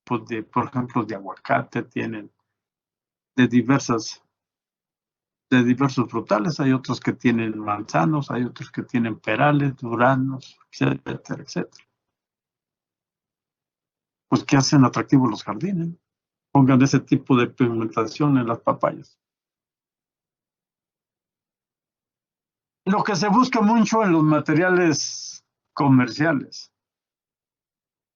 pues, por ejemplo, de aguacate, tienen de de diversos frutales, hay otros que tienen manzanos, hay otros que tienen perales, duranos, etcétera, etcétera. Pues que hacen atractivos los jardines. Pongan ese tipo de pigmentación en las papayas. Lo que se busca mucho en los materiales comerciales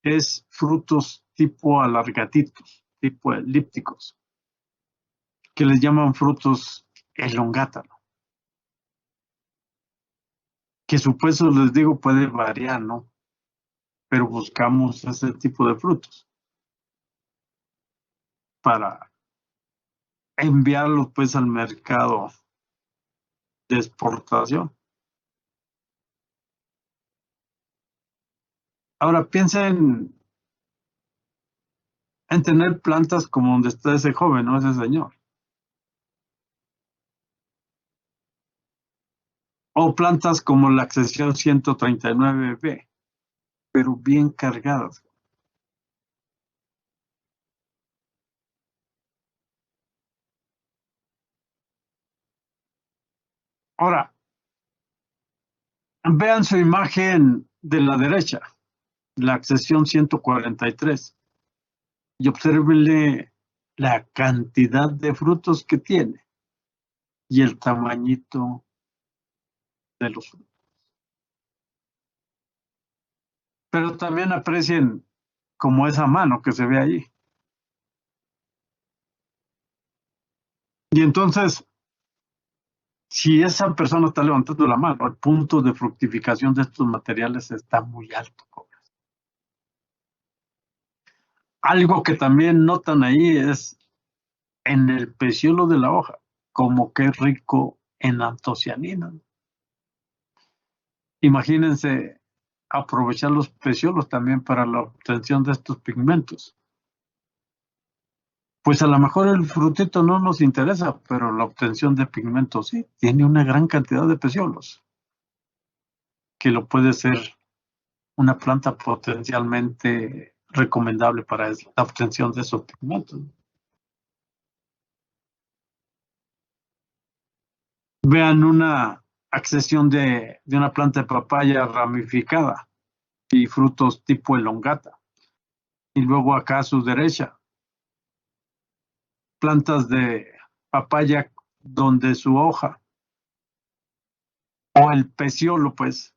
es frutos tipo alargaditos, tipo elípticos, que les llaman frutos elongata, ¿no? Que su peso, les digo, puede variar, ¿no? Pero buscamos ese tipo de frutos para enviarlos pues al mercado de exportación. Ahora piensen en tener plantas como donde está ese joven, ¿no? Ese señor. O plantas como la accesión 139B, pero bien cargadas. Ahora, vean su imagen de la derecha, la accesión 143, y obsérvenle la cantidad de frutos que tiene y el tamañito de los frutos. Pero también aprecien como esa mano que se ve ahí. Y entonces, si esa persona está levantando la mano, el punto de fructificación de estos materiales está muy alto. Algo que también notan ahí es en el peciolo de la hoja, como que es rico en antocianinas. Imagínense aprovechar los peciolos también para la obtención de estos pigmentos. Pues a lo mejor el frutito no nos interesa, pero la obtención de pigmentos sí. Tiene una gran cantidad de peciolos, que lo puede ser una planta potencialmente recomendable para la obtención de esos pigmentos. Vean una accesión de una planta de papaya ramificada y frutos tipo elongata. Y luego acá a su derecha, plantas de papaya donde su hoja o el peciolo pues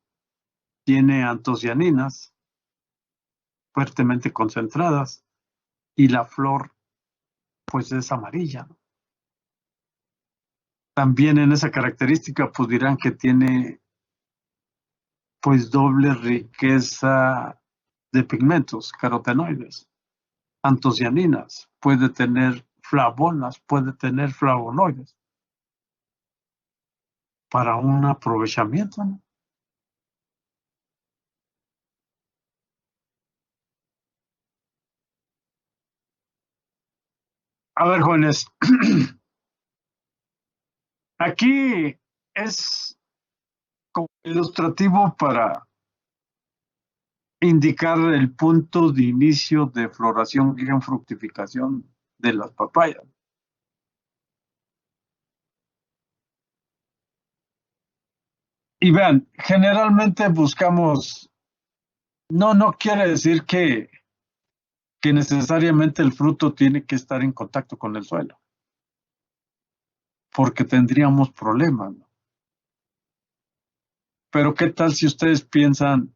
tiene antocianinas fuertemente concentradas y la flor pues es amarilla. También en esa característica pues dirán que tiene pues doble riqueza de pigmentos, carotenoides, antocianinas, puede tener flavonas, puede tener flavonoides para un aprovechamiento, ¿no? A ver, jóvenes, aquí es como ilustrativo para indicar el punto de inicio de floración y fructificación de las papayas. Y vean, generalmente buscamos, no quiere decir que necesariamente el fruto tiene que estar en contacto con el suelo, porque tendríamos problemas, ¿no? Pero ¿qué tal si ustedes piensan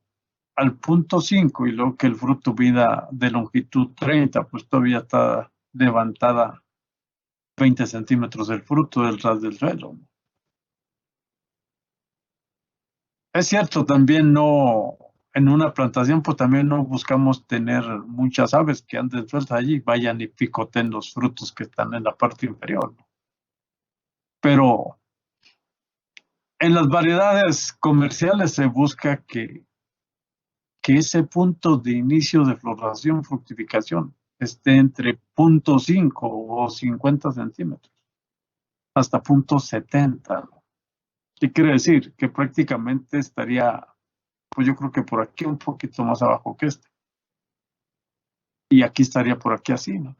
al punto 5 y luego que el fruto vida de longitud 30, pues todavía está levantada 20 centímetros del fruto del ras del suelo, ¿no? Es cierto, también no, en una plantación, pues también no buscamos tener muchas aves que anden sueltas allí, vayan y picoten los frutos que están en la parte inferior, ¿no? Pero en las variedades comerciales se busca que ese punto de inicio de floración, fructificación, esté entre 0.5 o 50 centímetros, hasta 0.70, ¿no? ¿Qué quiere decir? Que prácticamente estaría, pues yo creo que por aquí un poquito más abajo que este. Y aquí estaría por aquí así, ¿no?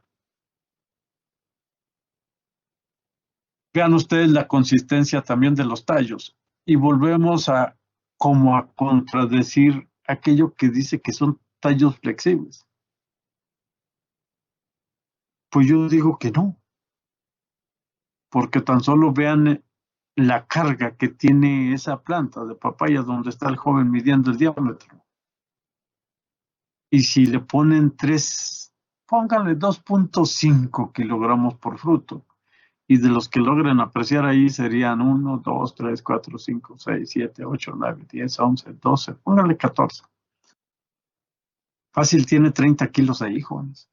Vean ustedes la consistencia también de los tallos. Y volvemos a como a contradecir aquello que dice que son tallos flexibles. Pues yo digo que no, porque tan solo vean la carga que tiene esa planta de papaya donde está el joven midiendo el diámetro. Y si le ponen pónganle 2.5 kilogramos por fruto. Y de los que logren apreciar ahí serían 1, 2, 3, 4, 5, 6, 7, 8, 9, 10, 11, 12, pónganle 14. Fácil tiene 30 kilos ahí, jóvenes.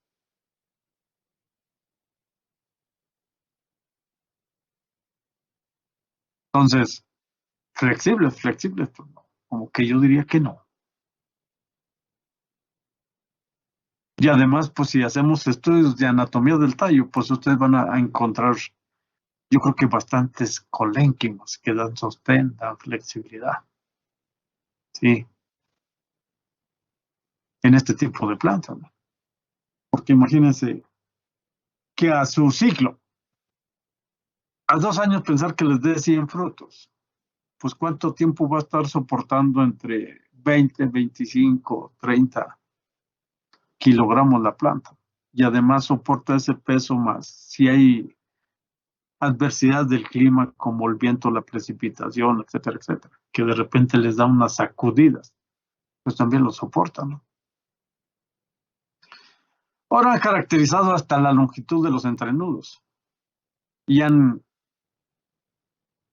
Entonces, flexibles, pues no. Como que yo diría que no. Y además, pues si hacemos estudios de anatomía del tallo, pues ustedes van a encontrar yo creo que bastantes colénquimos que dan sostén, dan flexibilidad. Sí. En este tipo de plantas, ¿no? Porque imagínense que a su ciclo, a 2 años pensar que les dé 100 frutos, pues cuánto tiempo va a estar soportando entre 20, 25, 30 kilogramos la planta. Y además soporta ese peso más. Si hay adversidad del clima como el viento, la precipitación, etcétera, etcétera, que de repente les da unas sacudidas, pues también lo soportan, ¿no? Ahora han caracterizado hasta la longitud de los entrenudos y han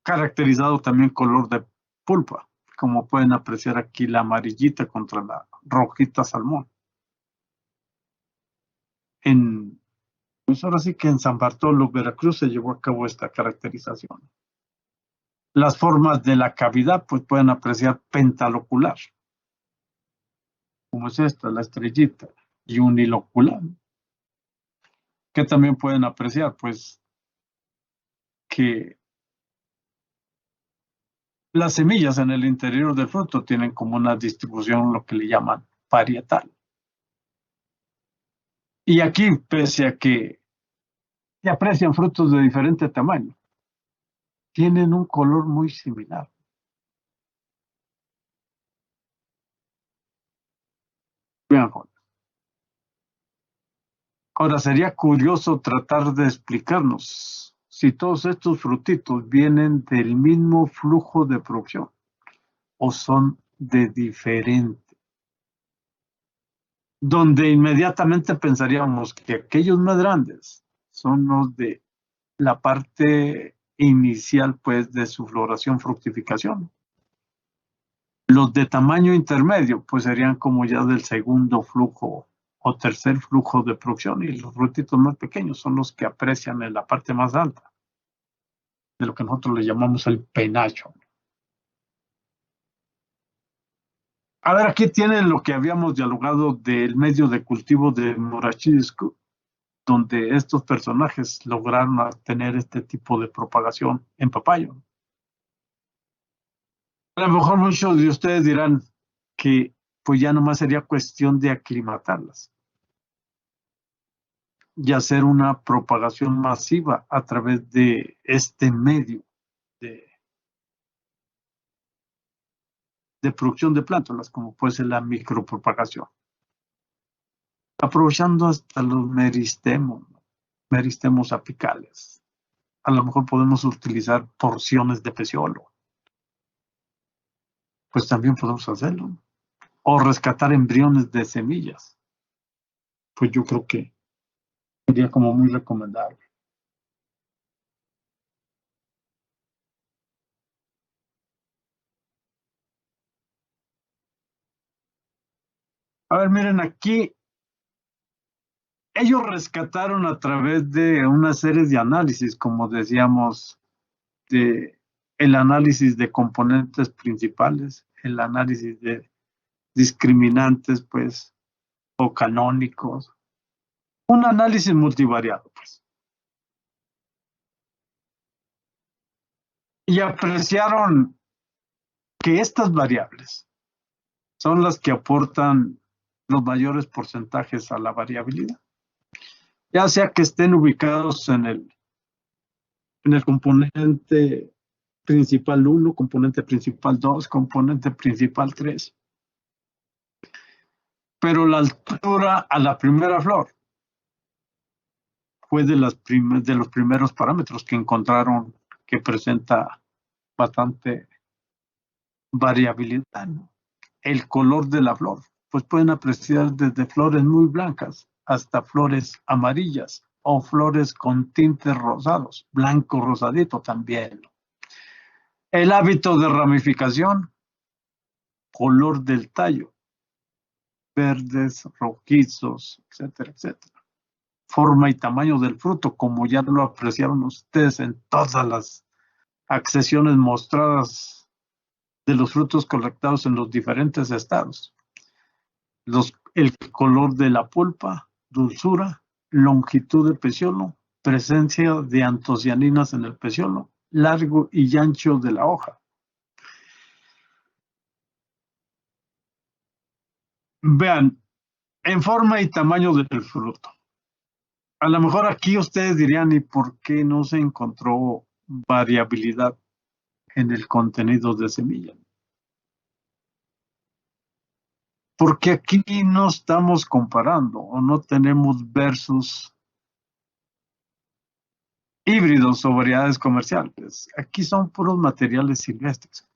caracterizado también color de pulpa, como pueden apreciar aquí la amarillita contra la rojita salmón. Pues ahora sí que en San Bartolo, Veracruz, se llevó a cabo esta caracterización. Las formas de la cavidad, pues pueden apreciar pentalocular, como es esta, la estrellita, y unilocular, que también pueden apreciar, pues, que las semillas en el interior del fruto tienen como una distribución, lo que le llaman parietal. Y aquí, pese a que se aprecian frutos de diferente tamaño, tienen un color muy similar. Vean, ahora sería curioso tratar de explicarnos si todos estos frutitos vienen del mismo flujo de producción o son de diferente. Donde inmediatamente pensaríamos que aquellos más grandes son los de la parte inicial, pues, de su floración, fructificación. Los de tamaño intermedio, pues, serían como ya del segundo flujo o tercer flujo de producción, y los frutitos más pequeños son los que aprecian en la parte más alta, de lo que nosotros le llamamos el penacho. A ver, aquí tienen lo que habíamos dialogado del medio de cultivo de Morachisco, donde estos personajes lograron tener este tipo de propagación en papayo. A lo mejor muchos de ustedes dirán que pues ya nomás sería cuestión de aclimatarlas y hacer una propagación masiva a través de este medio de producción de plántulas, como puede ser la micropropagación. Aprovechando hasta los meristemos apicales. A lo mejor podemos utilizar porciones de peciolo. Pues también podemos hacerlo. O rescatar embriones de semillas. Pues yo creo que sería como muy recomendable. A ver, miren aquí. Ellos rescataron a través de una serie de análisis, como decíamos, el análisis de componentes principales, el análisis de discriminantes, pues, o canónicos, un análisis multivariado, pues. Y apreciaron que estas variables son las que aportan los mayores porcentajes a la variabilidad, ya sea que estén ubicados en el componente principal 1, componente principal 2, componente principal 3. Pero la altura a la primera flor fue de los primeros parámetros que encontraron que presenta bastante variabilidad, ¿no? El color de la flor, pues pueden apreciar desde flores muy blancas hasta flores amarillas o flores con tintes rosados, blanco rosadito también. El hábito de ramificación, color del tallo, verdes, rojizos, etcétera, etcétera. Forma y tamaño del fruto, como ya lo apreciaron ustedes en todas las accesiones mostradas de los frutos colectados en los diferentes estados. El color de la pulpa, dulzura, longitud de peciolo presencia de antocianinas en el peciolo, largo y ancho de la hoja. Vean, en forma y tamaño del fruto. A lo mejor aquí ustedes dirían, ¿y por qué no se encontró variabilidad en el contenido de semilla? Porque aquí no estamos comparando o no tenemos versus híbridos o variedades comerciales. Aquí son puros materiales silvestres.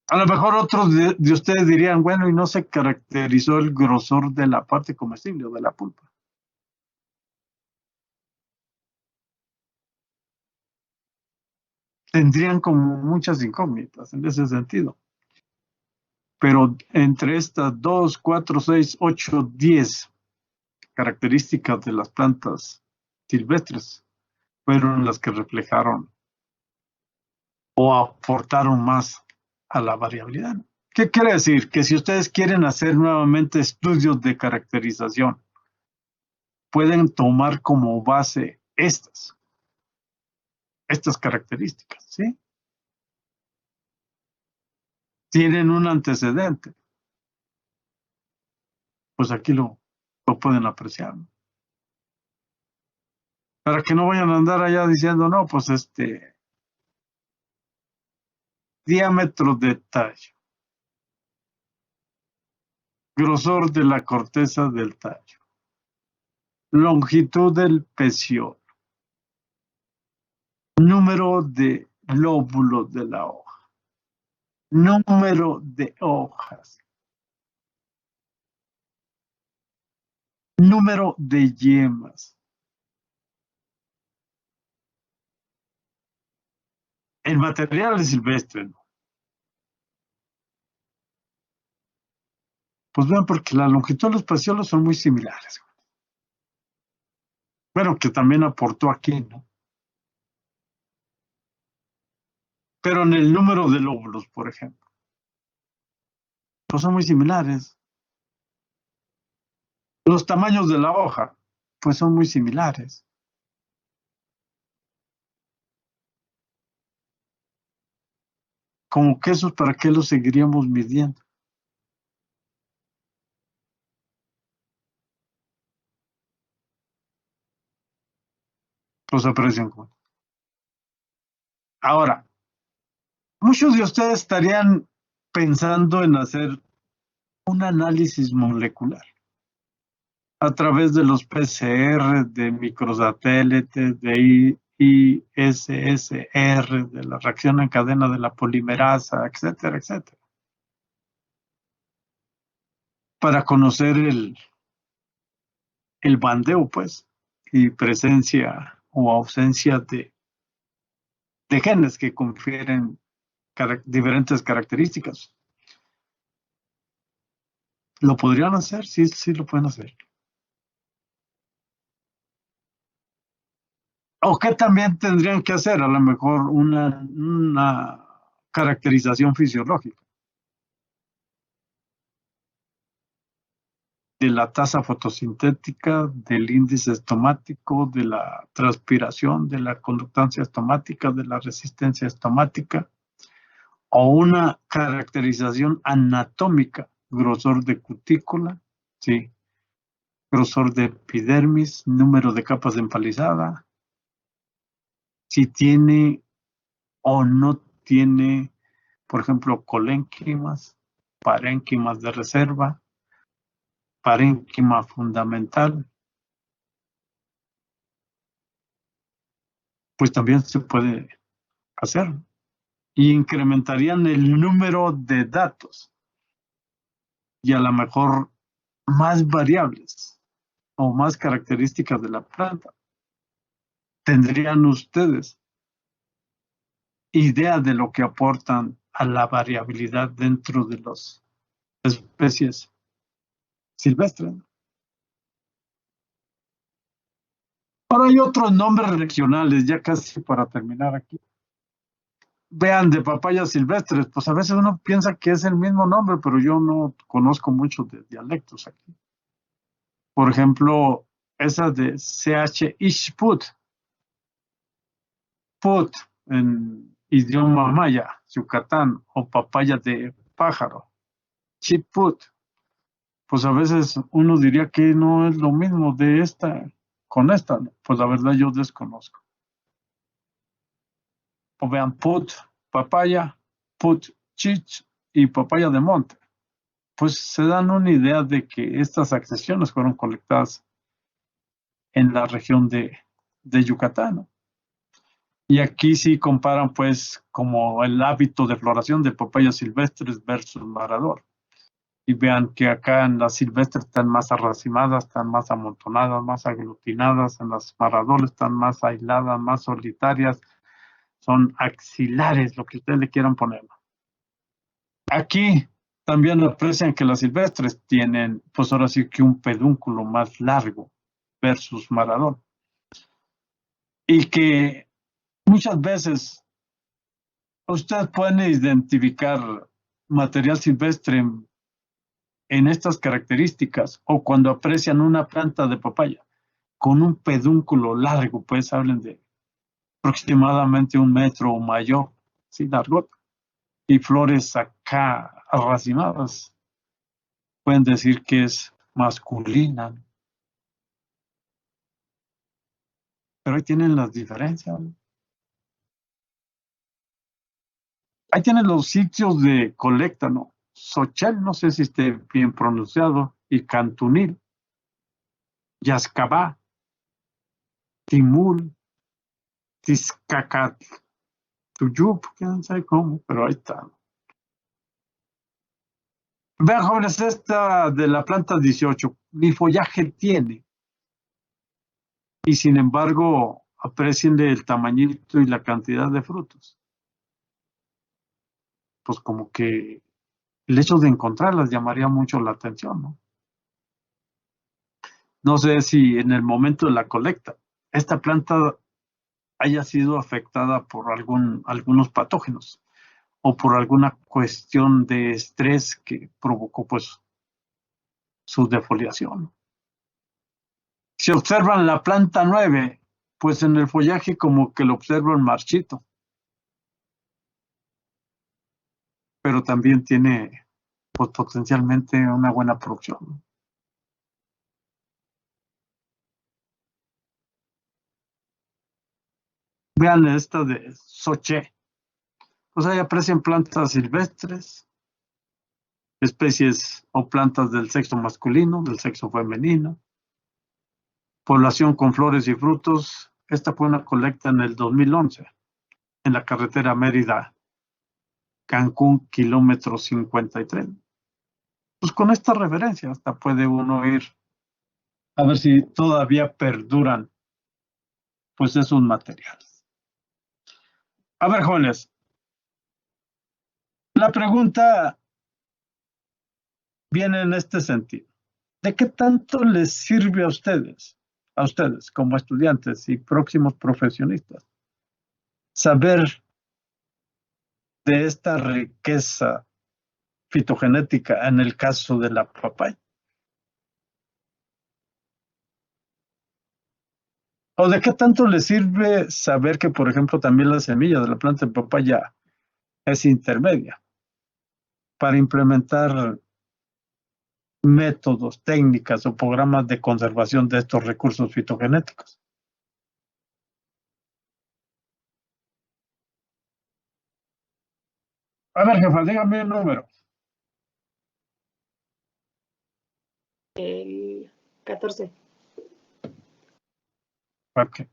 A lo mejor otros de ustedes dirían, bueno, y no se caracterizó el grosor de la parte comestible o de la pulpa. Tendrían como muchas incógnitas en ese sentido. Pero entre estas 2, 4, 6, 8, 10 características de las plantas silvestres fueron las que reflejaron o aportaron más a la variabilidad. ¿Qué quiere decir? Que si ustedes quieren hacer nuevamente estudios de caracterización, pueden tomar como base estas características, ¿sí? Tienen un antecedente, pues aquí lo pueden apreciar, ¿no? Para que no vayan a andar allá diciendo, no, pues diámetro de tallo, grosor de la corteza del tallo, longitud del peciolo, número de lóbulos de la hoja, número de hojas, número de yemas. El material es silvestre, ¿no? Pues vean, porque la longitud de los peciolos son muy similares. Bueno, que también aportó aquí, ¿no? Pero en el número de lóbulos, por ejemplo, pues son muy similares. Los tamaños de la hoja, pues son muy similares. Como que esos, ¿para qué los seguiríamos midiendo? Los aprecian. Ahora, muchos de ustedes estarían pensando en hacer un análisis molecular a través de los PCR, de microsatélites, de ISSR, de la reacción en cadena de la polimerasa, etcétera, etcétera, para conocer el bandeo, pues, y presencia o ausencia de genes que confieren diferentes características. ¿Lo podrían hacer? Sí, sí lo pueden hacer. ¿O qué también tendrían que hacer? A lo mejor una caracterización fisiológica de la tasa fotosintética, del índice estomático, de la transpiración, de la conductancia estomática, de la resistencia estomática, o una caracterización anatómica, grosor de cutícula, sí, grosor de epidermis, número de capas de empalizada, si tiene o no tiene, por ejemplo, colénquimas, parénquimas de reserva, parénquima fundamental, pues también se puede hacer. Y incrementarían el número de datos y a lo mejor más variables o más características de la planta. ¿Tendrían ustedes idea de lo que aportan a la variabilidad dentro de las especies silvestres? Ahora hay otros nombres regionales, ya casi para terminar aquí. vean, de papayas silvestres, pues a veces uno piensa que es el mismo nombre, pero yo no conozco muchos de dialectos aquí. Por ejemplo, esa de CH Ishput, put en idioma maya, Yucatán, o papaya de pájaro, chiput, pues a veces uno diría que no es lo mismo de esta con esta, ¿no? Pues la verdad yo desconozco. O vean put, papaya, put, chich y papaya de monte. Pues se dan una idea de que estas accesiones fueron colectadas en la región de Yucatán, ¿no? Y aquí sí comparan pues como el hábito de floración de papayas silvestres versus marador. Y vean que acá en las silvestres están más arracimadas, están más amontonadas, más aglutinadas, en las maradores están más aisladas, más solitarias, son axilares, lo que ustedes le quieran poner. Aquí también aprecian que las silvestres tienen, pues ahora sí que un pedúnculo más largo versus marador. Y que muchas veces ustedes pueden identificar material silvestre en estas características o cuando aprecian una planta de papaya con un pedúnculo largo, pues hablen de aproximadamente 1 metro o mayor, ¿sí? Largo, y flores acá racimadas, pueden decir que es masculina, ¿no? Pero ahí tienen las diferencias, ¿no? Ahí tienen los sitios de colecta, ¿no? Xochel, no sé si esté bien pronunciado, y Cantunil, Yascabá, Timul, Tizcacatl, Tuyup, quién sabe cómo, pero ahí está. Vean, jóvenes, esta de la planta 18, ni follaje tiene, y sin embargo, aprecien el tamañito y la cantidad de frutos. Pues como que el hecho de encontrarlas llamaría mucho la atención, ¿no? No sé si en el momento de la colecta, esta planta haya sido afectada por algunos patógenos o por alguna cuestión de estrés que provocó pues su defoliación. Si observan la planta 9, pues en el follaje como que lo observan marchito, pero también tiene pues potencialmente una buena producción, ¿no? Vean esta de Soché. Pues ahí aprecian plantas silvestres, especies o plantas del sexo masculino, del sexo femenino, población con flores y frutos. Esta fue una colecta en el 2011 en la carretera Mérida-Cancún, kilómetro 53. Pues con esta referencia hasta puede uno ir a ver si todavía perduran pues esos materiales. A ver, jóvenes, la pregunta viene en este sentido. ¿De qué tanto les sirve a ustedes como estudiantes y próximos profesionistas, saber de esta riqueza fitogenética en el caso de la papaya? ¿O de qué tanto les sirve saber que, por ejemplo, también la semilla de la planta de papaya es intermedia para implementar métodos, técnicas o programas de conservación de estos recursos fitogenéticos? A ver, jefa, dígame un número. El 14. Ok.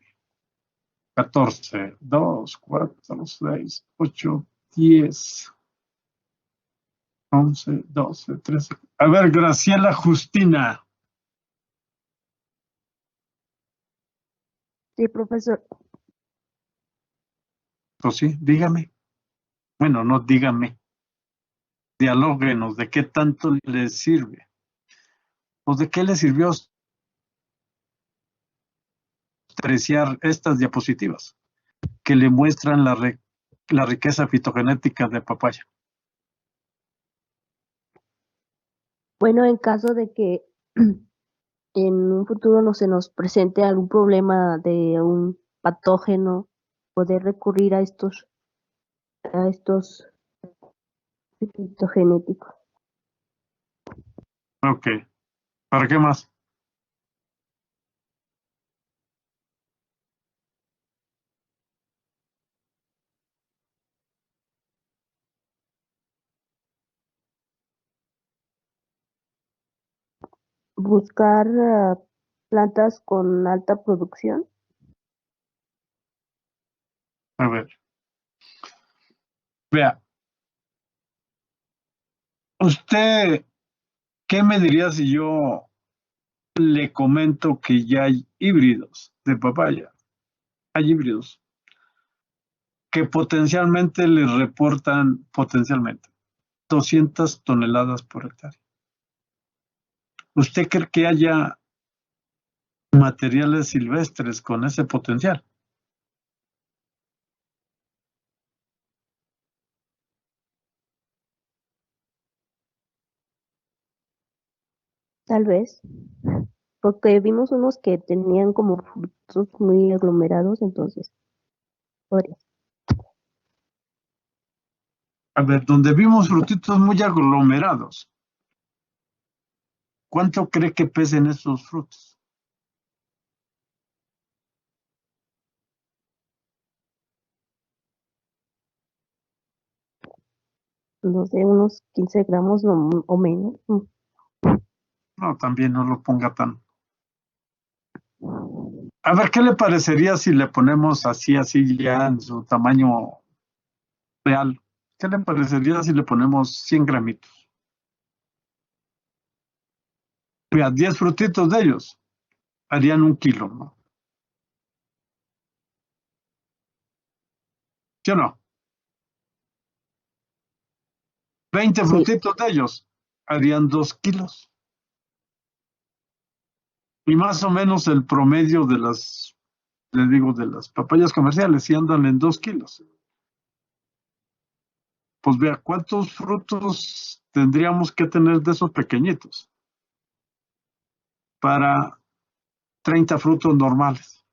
14, 2, 4, 6, 8, 10, 11, 12, 13. A ver, Graciela Justina. Sí, profesor. Pues sí, dígame. Bueno, no dígame. Dialóguenos de qué tanto les sirve. ¿O de qué les sirvió apreciar estas diapositivas que le muestran la la riqueza fitogenética de papaya? Bueno, en caso de que en un futuro no se nos presente algún problema de un patógeno, poder recurrir a estos fitogenéticos. Ok. ¿Para qué más? Buscar plantas con alta producción. A ver. Vea, ¿usted qué me diría si yo le comento que ya hay híbridos de papaya? Hay híbridos que potencialmente les reportan, potencialmente, 200 toneladas por hectárea. ¿Usted cree que haya materiales silvestres con ese potencial? Tal vez, porque vimos unos que tenían como frutos muy aglomerados, entonces podría. A ver, donde vimos frutitos muy aglomerados, ¿cuánto cree que pesen esos frutos? No sé, unos 15 gramos o menos. No, también no lo ponga tan. A ver, ¿qué le parecería si le ponemos así, así ya en su tamaño real? ¿Qué le parecería si le ponemos 100 gramitos? Mira, 10 frutitos de ellos harían 1 kilo, ¿no? ¿Sí o no? 20 Sí, frutitos de ellos harían 2 kilos. Y más o menos el promedio de las, les digo, de las papayas comerciales, si andan en 2 kilos. Pues vea, ¿cuántos frutos tendríamos que tener de esos pequeñitos para 30 frutos normales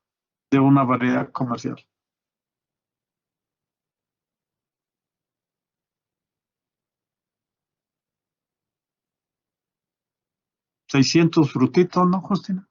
de una variedad comercial? 600 frutitos, ¿no, Justina?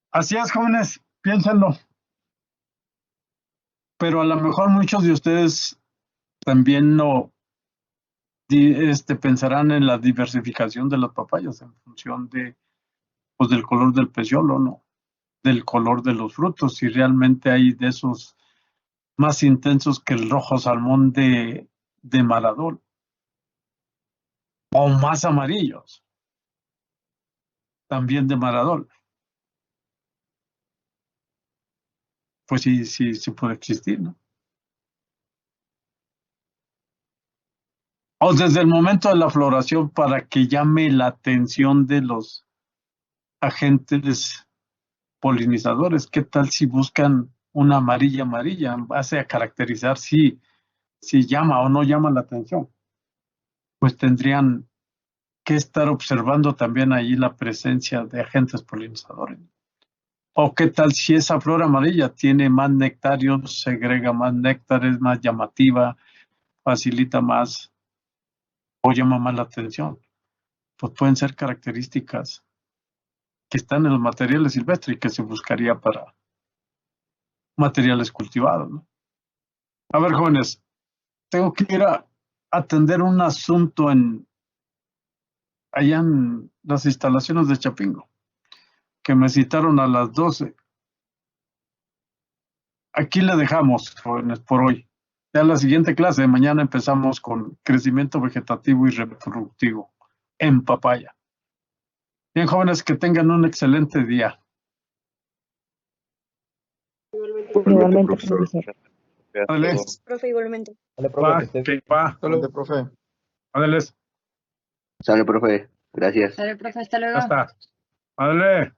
Así es, jóvenes, piénsenlo. Pero a lo mejor muchos de ustedes también no pensarán en la diversificación de las papayas en función de, pues, del color del peciolo, ¿no? Del color de los frutos, si realmente hay de esos más intensos que el rojo salmón de Maradol, o más amarillos, también de Maradol. Pues sí, sí, sí puede existir, ¿no? O desde el momento de la floración para que llame la atención de los agentes polinizadores. ¿Qué tal si buscan una amarilla amarilla en base a caracterizar si llama o no llama la atención? Pues tendrían que estar observando también allí la presencia de agentes polinizadores. ¿O qué tal si esa flor amarilla tiene más nectarios, segrega más néctar, es más llamativa, facilita más o llama más la atención? Pues pueden ser características que están en los materiales silvestres y que se buscaría para materiales cultivados, ¿no? A ver, jóvenes, tengo que ir a atender un asunto allá en las instalaciones de Chapingo, que me citaron a las 12. Aquí le dejamos, jóvenes, por hoy. Ya la siguiente clase de mañana empezamos con crecimiento vegetativo y reproductivo en papaya. Bien, jóvenes, que tengan un excelente día. Igualmente, profesor. Ándale, Profe, igualmente. Dale, profe, va, que estés que va. Excelente, profe. Ándale, Sale, profe. Gracias. Dale, profe, hasta ya luego. está. Ándale.